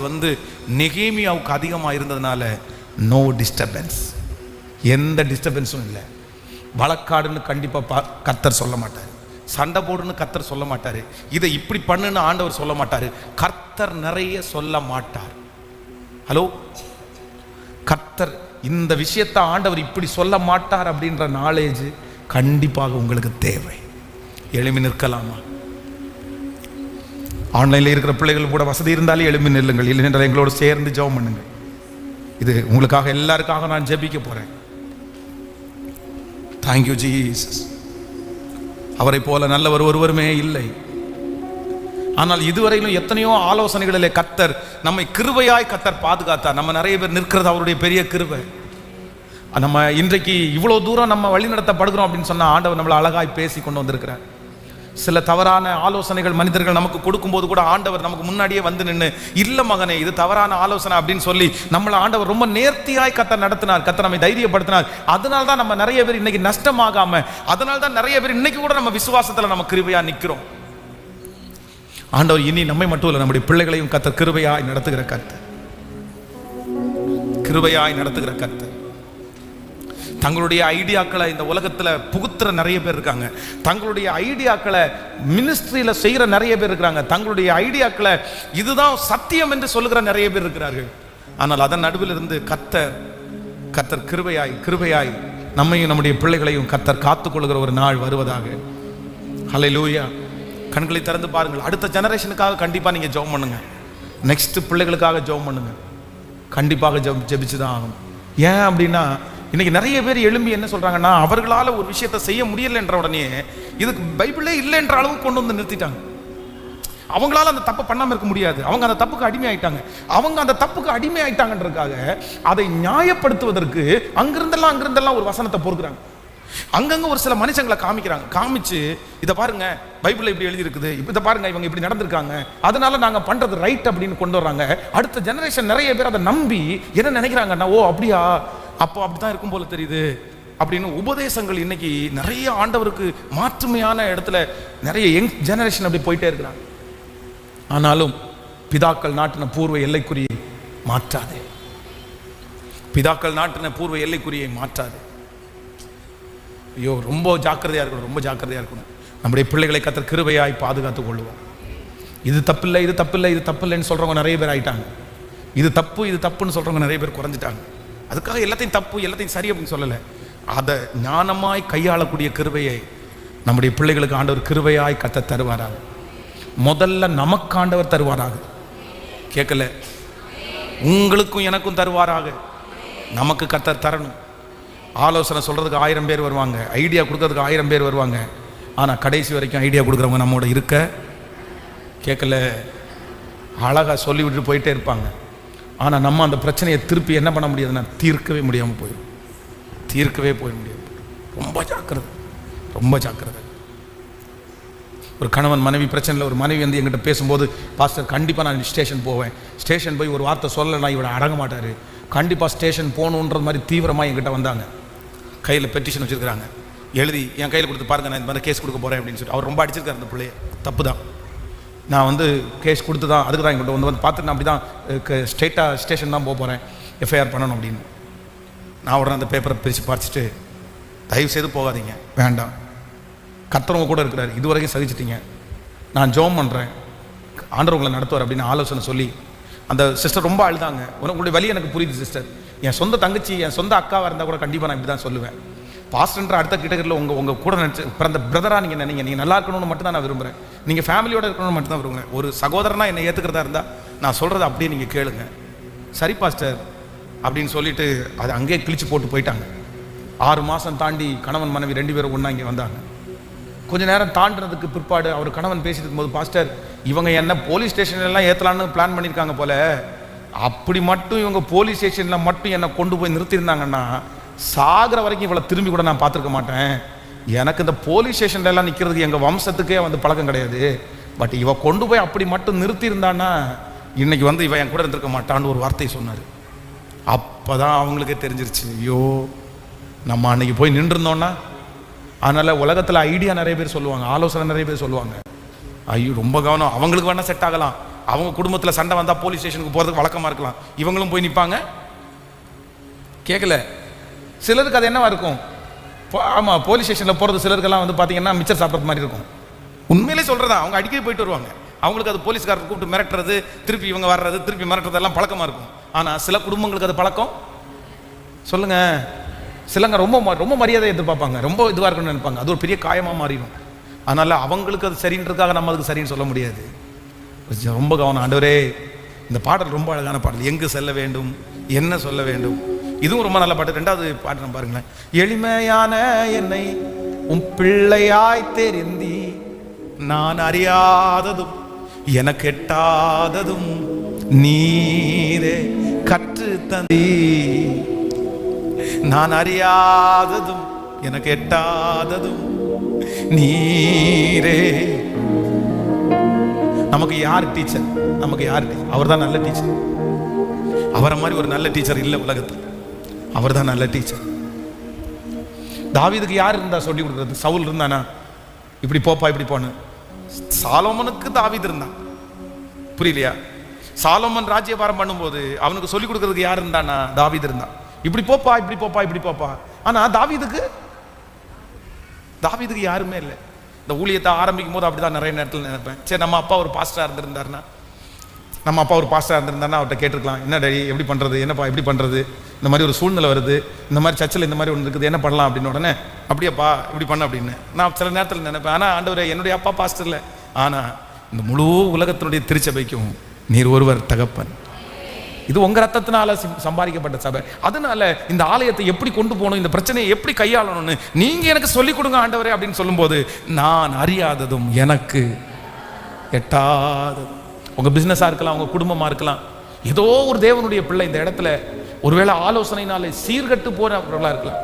நெகேமியாவுக்கு அதிகமாக இருந்ததுனால நோ டிஸ்டர்பன்ஸ், எந்த டிஸ்டர்பன்ஸும் இல்லை. வழக்காடுன்னு கண்டிப்பாக கர்த்தர் சொல்ல மாட்டார், சண்டை போடுன்னு கர்த்தர் சொல்ல மாட்டார், இதை இப்படி பண்ணுன்னு ஆண்டவர் சொல்ல மாட்டார், கர்த்தர் நிறைய சொல்ல மாட்டார். ஹலோ, கர்த்தர் இந்த விஷயத்தை ஆண்டவர் இப்படி சொல்ல மாட்டார் அப்படின்ற நாலேஜ் கண்டிப்பாக உங்களுக்கு தேவை. எழுப்பி நிற்கலாமா? ஆன்லைனில் இருக்கிற பிள்ளைகள் கூட வசதி இருந்தாலே எழுப்பி நில்லுங்கள், இல்லை என்றால் எங்களோடு சேர்ந்து ஜெபம் பண்ணுங்க. இது உங்களுக்காக எல்லாருக்காக நான் ஜெபிக்க போறேன். Thank you Jesus. அவரை போல நல்லவர் ஒருவருமே இல்லை. ஆனால் இதுவரையிலும் எத்தனையோ ஆலோசனைகளிலே கர்த்தர் நம்மை கிருபையாய் கர்த்தர் பாதுகாத்தார். நம்ம நிறைய பேர் நிற்கிறது அவருடைய பெரிய கிருபை. நம்ம இன்றைக்கு இவ்வளோ தூரம் நம்ம வழி நடத்தப்படுகிறோம் அப்படின்னு சொன்னால் ஆண்டவர் நம்மளை அழகாய் பேசி கொண்டு வந்திருக்கிறார். சில தவறான ஆலோசனைகள் மனிதர்கள் நமக்கு கொடுக்கும்போது கூட ஆண்டவர் நமக்கு முன்னாடியே வந்து நின்று, இல்லை மகனே இது தவறான ஆலோசனை அப்படின்னு சொல்லி நம்மளை ஆண்டவர் ரொம்ப நேர்த்தியாய் கர்த்தர் நடத்தினார், கர்த்தர் நம்மை தைரியப்படுத்தினார். அதனால தான் நம்ம நிறைய பேர் இன்னைக்கு நஷ்டமாகாம, அதனால தான் நிறைய பேர் இன்னைக்கு கூட நம்ம விசுவாசத்தில் நம்ம கிருபையா நிற்கிறோம். ஆண்டவர் இனி நம்மை மட்டும் இல்லை, நம்முடைய பிள்ளைகளையும் கர்த்தர் கிருபையாய் நடத்துகிற கர்த்தர், கிருபையாய் நடத்துகிற கர்த்தர். தங்களுடைய ஐடியாக்களை இந்த உலகத்தில் புகுத்துற நிறைய பேர் இருக்காங்க, தங்களுடைய ஐடியாக்களை மினிஸ்ட்ரியில் செய்கிற நிறைய பேர் இருக்கிறாங்க, தங்களுடைய ஐடியாக்களை இதுதான் சத்தியம் என்று சொல்லுகிற நிறைய பேர் இருக்கிறார்கள். ஆனால் அதன் நடுவில் இருந்து கர்த்தர் கிருபையாய் நம்மையும் நம்முடைய பிள்ளைகளையும் கர்த்தர் காத்துக்கொள்கிற ஒரு நாள் வருவதாக. ஹல்லேலூயா. கண்களை திறந்து பாருங்கள். அடுத்த ஜெனரேஷனுக்காக கண்டிப்பாக நீங்கள் ஜெபம் பண்ணுங்க, நெக்ஸ்ட் பிள்ளைகளுக்காக ஜெபம் பண்ணுங்க, கண்டிப்பாக ஜெபிச்சு தான் ஆகணும். ஏன் அப்படின்னா இன்னைக்கு நிறைய பேர் எழும்பி என்ன சொல்றாங்கன்னா, அவர்களால் ஒரு விஷயத்தை செய்ய முடியல என்ற உடனே இதுக்கு பைபிளே இல்லை என்ற அளவுக்கு கொண்டு வந்து நிறுத்திட்டாங்க. அவங்களால அந்த தப்பை பண்ணாமல் இருக்க முடியாது, அவங்க அந்த தப்புக்கு அடிமை ஆயிட்டாங்கன்றதுக்காக அதை நியாயப்படுத்துவதற்கு அங்கிருந்தெல்லாம் ஒரு வசனத்தை பொறுக்கிறாங்க. அங்கங்க ஒரு சில மனுஷங்களை காமிச்சு இதை பாருங்க பைபிள்ல இப்படி எழுதி இருக்குது, இதை பாருங்க இவங்க இப்படி நடந்திருக்காங்க, அதனால நாங்க பண்றது ரைட் அப்படின்னு கொண்டு வர்றாங்க. அடுத்த ஜெனரேஷன் நிறைய பேர் அதை நம்பி என்ன நினைக்கிறாங்கன்னா, ஓ அப்படியா, அப்போ அப்படித்தான் இருக்கும் போல தெரியுது அப்படின்னு உபதேசங்கள் இன்னைக்கு நிறைய ஆண்டவருக்கு மாற்றுமையான இடத்துல நிறைய யங் ஜெனரேஷன் அப்படி போயிட்டே இருக்கிறாங்க. ஆனாலும் பிதாக்கள் நாட்டின பூர்வ எல்லைக்குறியை மாற்றாதே, பிதாக்கள் நாட்டின பூர்வ எல்லைக்குறியை மாற்றாதே. ஐயோ, ரொம்ப ஜாக்கிரதையா இருக்கணும். நம்முடைய பிள்ளைகளை கர்த்தர் கிருபையாய் பாதுகாத்துக் கொள்ளுவோம். இது தப்பில்லைன்னு சொல்றவங்க நிறைய பேர் ஆயிட்டாங்க, இது தப்புன்னு சொல்றவங்க நிறைய பேர் குறைஞ்சிட்டாங்க. அதுக்காக எல்லாத்தையும் சரி அப்படின்னு சொல்லலை, அதை ஞானமாய் கையாளக்கூடிய கிருபையை நம்முடைய பிள்ளைகளுக்கு ஆண்டவர் கிருபையாய் கர்த்தர் தருவாராக. முதல்ல நமக்கு ஆண்டவர் தருவாராக, கேட்கல, உங்களுக்கும் எனக்கும் தருவாராக. நமக்கு கர்த்தர் தரணும். ஆலோசனை சொல்றதுக்கு 1000 பேர் வருவாங்க, ஐடியா கொடுக்கறதுக்கு 1000 பேர் வருவாங்க. ஆனால் கடைசி வரைக்கும் ஐடியா கொடுக்குறவங்க நம்மோட இருக்க கேட்கல, அழகாக சொல்லி விட்டுட்டு போயிட்டே இருப்பாங்க. ஆனால் நம்ம அந்த பிரச்சனையை திருப்பி என்ன பண்ண முடியாதுன்னா தீர்க்கவே முடியாமல் போயிடும், போய் முடியாது. ரொம்ப ஜாக்கிரதை. ஒரு கணவன் மனைவி பிரச்சனையில் ஒரு மனைவி வந்து எங்கிட்ட பேசும்போது, பாஸ்டர் கண்டிப்பாக நான் ஸ்டேஷன் போவேன், ஸ்டேஷன் போய் ஒரு வார்த்தை சொல்லலைன்னா இவரை அடங்க மாட்டார், கண்டிப்பாக ஸ்டேஷன் போகணுன்றது மாதிரி தீவிரமாக என்கிட்ட வந்தாங்க. கையில் பெட்டிஷன் வச்சுருக்கிறாங்க, எழுதி என் கையில் கொடுத்து பாருங்கள், நான் இந்த மாதிரி கேஸ் கொடுக்க போகிறேன் அப்படின்னு சொல்லிட்டு. அவர் ரொம்ப அடிச்சிருக்காரு அந்த பிள்ளைய, தப்பு தான். நான் வந்து கேஸ் கொடுத்து தான், அதுக்கு தான் எங்கிட்ட வந்து பார்த்துட்டு நான் அப்படி தான் ஸ்ட்ரெயிட்டாக ஸ்டேஷன் தான் போக போகிறேன், எஃப்ஐஆர் பண்ணணும் அப்படின்னு. நான் உடனே அந்த பேப்பரை பிரித்து பார்த்துட்டு, தயவு செய்து போகாதீங்க, வேண்டாம், கர்த்தரவங்க கூட இருக்கிறார், இதுவரைக்கும் சகிச்சிட்டிங்க, நான் ஜெபம் பண்ணுறேன், ஆண்டவர் உங்களை நடத்துவார் அப்படின்னு ஆலோசனை சொல்லி. அந்த சிஸ்டர் ரொம்ப அழுதாங்க. உங்களுடைய வழி எனக்கு புரியுது சிஸ்டர், என் சொந்த தங்கச்சி என் சொந்த அக்காவாக இருந்தால் கூட கண்டிப்பாக நான் இப்படி தான் சொல்லுவேன். பாஸ்டர்ன்ற அடுத்த கிட்டத்தில் உங்கள் கூட நினச்சி பிறந்த பிரதராக நீங்கள் நினைங்க, நீங்கள் நல்லா இருக்கணும்னு மட்டும் தான் நான் விரும்புகிறேன், நீங்கள் ஃபேமிலியோடு இருக்கணும்னு மட்டும் தான் விரும்புகிறேன். ஒரு சகோதரனாக என்னை ஏற்றுக்கிறதா இருந்தால் நான் சொல்கிறத அப்படியே நீங்கள் கேளுங்க. சரி பாஸ்டர் அப்படின்னு சொல்லிட்டு அதை அங்கேயே கிழிச்சு போட்டு போயிட்டாங்க. 6 மாதம் தாண்டி கணவன் மனைவி 2 பேரும் ஒன்றா இங்கே வந்தாங்க. கொஞ்ச நேரம் தாண்டினதுக்கு பிற்பாடு அவர் கணவன் பேசிட்டு இருக்கும்போது, பாஸ்டர் இவங்க என்ன போலீஸ் ஸ்டேஷன்லாம் ஏற்றலான்னு பிளான் பண்ணியிருக்காங்க போல, அப்படி மட்டும் இவங்க போலீஸ் ஸ்டேஷனில் மட்டும் என்னை கொண்டு போய் நிறுத்தியிருந்தாங்கன்னா சாகிற வரைக்கும் இவளை திரும்பி கூட நான் பார்த்துருக்க மாட்டேன். எனக்கு இந்த போலீஸ் ஸ்டேஷன்லாம் நிற்கிறதுக்கு எங்கள் வம்சத்துக்கே வந்து பழக்கம் கிடையாது. பட் இவ கொண்டு போய் அப்படி மட்டும் நிறுத்தியிருந்தான்னா இன்னைக்கு வந்து இவன் என் கூட இருந்திருக்க மாட்டான்னு ஒரு வார்த்தையை சொன்னார். அப்போ தான் அவங்களுக்கே தெரிஞ்சிருச்சு, ஐயோ நம்ம அன்னைக்கு போய் நின்றுருந்தோன்னா. அதனால் உலகத்தில் ஐடியா நிறைய பேர் சொல்லுவாங்க, ஆலோசனை நிறைய பேர் சொல்லுவாங்க. ஐயோ ரொம்ப கவனம், அவங்களுக்கு வேணால் செட் ஆகலாம், அவங்க குடும்பத்தில் சண்டை வந்தால் போலீஸ் ஸ்டேஷனுக்கு போகிறதுக்கு வழக்கமாக இருக்கலாம், இவங்களும் போய் நிற்பாங்க. கேட்கல சிலருக்கு அது என்னவா இருக்கும், ஆமாம் போலீஸ் ஸ்டேஷனில் போகிறது சிலருக்கெல்லாம் வந்து பார்த்தீங்கன்னா மிச்சர் சாப்பிட்றது மாதிரி இருக்கும். உண்மையிலே சொல்கிறதா, அவங்க அடிக்கடி போயிட்டு வருவாங்க, அவங்களுக்கு அது போலீஸ்காரர் கூப்பிட்டு மிரட்டுறது, திருப்பி இவங்க வர்றது, திருப்பி மிரட்டுறதெல்லாம் பழக்கமாக இருக்கும். ஆனால் சில குடும்பங்களுக்கு அது பழக்கம் சொல்லுங்கள், சிலங்க ரொம்ப ரொம்ப மரியாதை எதிர்பார்ப்பாங்க, ரொம்ப இதுவாக இருக்குன்னு நினைப்பாங்க, அது ஒரு பெரிய காயமாக மாறிடும். அதனால் அவங்களுக்கு அது சரின்றதுக்காக நம்ம அதுக்கு சரின்னு சொல்ல முடியாது. ரொம்ப கவனம். ஆண்டவரே, இந்த பாடல் ரொம்ப அழகான பாடல், எங்கு செல்ல வேண்டும், என்ன சொல்ல வேண்டும், இதுவும் ரொம்ப நல்ல பாட்டு. 2வது பாட்டு நம்ம பாருங்களேன். எளிமையான என்னை உன் பிள்ளையாய் தெரிந்தி, நான் அறியாததும் எனக்கு எட்டாததும் நீரே கற்று தந்தி, நான் அறியாததும் எனக்கு எட்டாததும் நீரே. நமக்கு யார் டீச்சர்? நமக்கு யார் டீச்சர்? அவர் தான் நல்ல டீச்சர். அவரை மாதிரி ஒரு நல்ல டீச்சர் இல்லை உலகத்தில், அவர் தான் நல்ல டீச்சர். தாவீதுக்கு யார் இருந்தா சொல்லி கொடுக்குறது? சவுல் இருந்தானா, இப்படி போப்பா இப்படி போன. சாலோமனுக்கு தாவீது இருந்தான், புரியலையா? சாலோமன் ராஜ்யபாரம் பண்ணும்போது அவனுக்கு சொல்லிக் கொடுக்கறதுக்கு யார் இருந்தானா? தாவீது இருந்தான். இப்படி போப்பா இப்படி போப்பா இப்படி போப்பா. ஆனா தாவீதுக்கு யாருமே இல்லை. இந்த ஊழியத்தை ஆரம்பிக்கும் போது அப்படிதான் நிறைய நேரத்தில் நினைப்பேன், சரி நம்ம அப்பா ஒரு பாஸ்டரா இருந்திருந்தாருன்னா, அவர்கிட்ட கேட்டிருக்கலாம், என்ன டேடி எப்படி பண்றது, என்னப்பா எப்படி பண்றது, இந்த மாதிரி ஒரு சூழ்நிலை வருது, இந்த மாதிரி சர்ச்சில் இந்த மாதிரி ஒன்று இருக்குது, என்ன பண்ணலாம் அப்படின்னு. உடனே அப்படியேப்பா இப்படி பண்ண அப்படின்னு நான் சில நேரத்தில் நினைப்பேன். ஆனால் ஆண்டவரே, என்னுடைய அப்பா பாஸ்டர் இல்லை, ஆனால் இந்த முழு உலகத்தினுடைய திருச்சபைக்கும் நீர் ஒருவர் தகப்பன். இது உங்க ரத்தத்தினால சம்பாதிக்கப்பட்ட சபை. அதனால இந்த ஆலயத்தை எப்படி கொண்டு போகணும், இந்த பிரச்சனையை எப்படி கையாளணும்னு நீங்க எனக்கு சொல்லிக் கொடுங்க ஆண்டவரே அப்படின்னு சொல்லும்போது, நான் அறியாததும் எனக்கு எட்டாததும். உங்க பிசினஸா இருக்கலாம், உங்க குடும்பமா இருக்கலாம், ஏதோ ஒரு தேவனுடைய பிள்ளை இந்த இடத்துல ஒருவேளை ஆலோசனைனால சீர்கட்டு போறவர்களா இருக்கலாம்.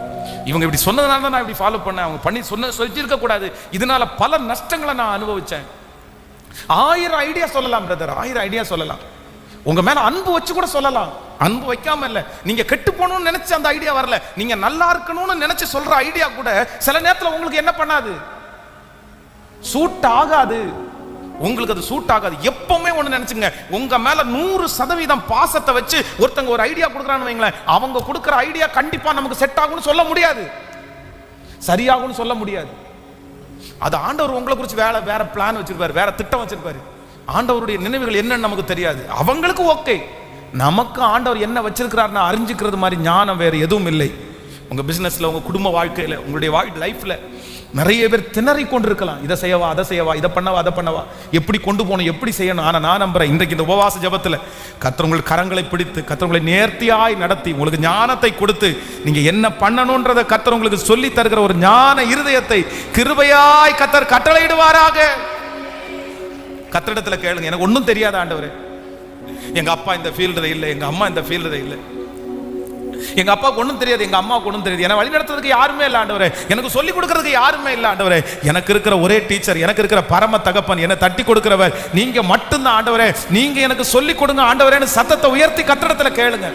இவங்க இப்படி சொன்னதுனால தான் நான் இப்படி ஃபாலோ பண்ணேன், அவங்க பண்ணி சொல்லிருக்க கூடாது, இதனால பல நஷ்டங்களை நான் அனுபவிச்சேன். 1000 ஐடியா சொல்லலாம் பிரதர், 1000 ஐடியா சொல்லலாம். உங்க மேல அன்பு வச்சு கூட சொல்லலாம், அன்பு வைக்காம இல்ல. நீங்க கெட்டு போகணும்னு நினைச்சு அந்த ஐடியா வரல, நீங்க நல்லா இருக்கணும்னு நினைச்சு சொல்ற ஐடியா கூட சில நேரத்தில் உங்களுக்கு என்ன பண்ணாது, சூட் ஆகாது. உங்களுக்கு அது சூட் ஆகாது. எப்பவுமே ஒண்ணு நினைச்சுங்க, உங்க மேல 100% பாசத்தை வச்சு ஒருத்தங்க ஒரு ஐடியா கொடுக்குறான்னு வைங்களேன், அவங்க கொடுக்குற ஐடியா கண்டிப்பா நமக்கு செட் ஆகும்னு சொல்ல முடியாது, சரியாகும்னு சொல்ல முடியாது. அது ஆண்டவர் உங்களை குறித்து வேற பிளான் வச்சிருப்பாரு, வேற திட்டம் வச்சிருப்பாரு. ஆண்டவருடைய நினைவுகள் என்னன்னு நமக்கு தெரியாது, அவங்களுக்கு ஓகே. நமக்கு ஆண்டவர் என்ன வச்சிருக்கிறாருன்னு அறிஞ்சுக்கிறது மாதிரி ஞானம் வேறு எதுவும் இல்லை. உங்க பிசினஸ்ல, உங்க குடும்ப வாழ்க்கையில, உங்களுடைய லைஃப்ல நிறைய பேர் திணறி கொண்டிருக்கலாம், இதை செய்யவா அதை செய்யவா, இதை பண்ணவா அதை பண்ணவா, எப்படி கொண்டு போகணும் எப்படி செய்யணும். ஆனா நான் நம்புறேன், இன்றைக்கு இந்த உபவாச ஜெபத்துல கர்த்தர் உங்கள் கரங்களை பிடித்து, கர்த்தர் உங்களை நேர்த்தியாய் நடத்தி, உங்களுக்கு ஞானத்தை கொடுத்து, நீங்க என்ன பண்ணணும்ன்றதை கர்த்தர் உங்களுக்கு சொல்லி தருகிற ஒரு ஞான இருதயத்தை கிருபையாய் கர்த்தர் கட்டளையிடுவாராக. கர்த்தரிடத்துல கேளுங்க, எனக்கு ஒன்றும் தெரியாத ஆண்டவரே, எங்க அப்பா இந்த ஃபீல்டுல இல்லை, எங்க அம்மா இந்த ஃபீல்டுல இல்லை, எங்க அப்பாவுக்கு ஒன்றும் தெரியாது, எங்க அம்மாவுக்கு ஒன்றும் தெரியாது, என்னை வழி நடத்துறதுக்கு யாருமே இல்லை ஆண்டவரே, எனக்கு சொல்லிக் கொடுக்கறதுக்கு யாருமே இல்லை ஆண்டவரே, எனக்கு இருக்கிற ஒரே டீச்சர், எனக்கு இருக்கிற பரம தகப்பன், என்னை தட்டி கொடுக்கிறவர் நீங்க மட்டும்தான் ஆண்டவரே, நீங்க எனக்கு சொல்லிக் கொடுங்க ஆண்டவரேன்னு சத்தத்தை உயர்த்தி கத்திரத்துல கேளுங்க.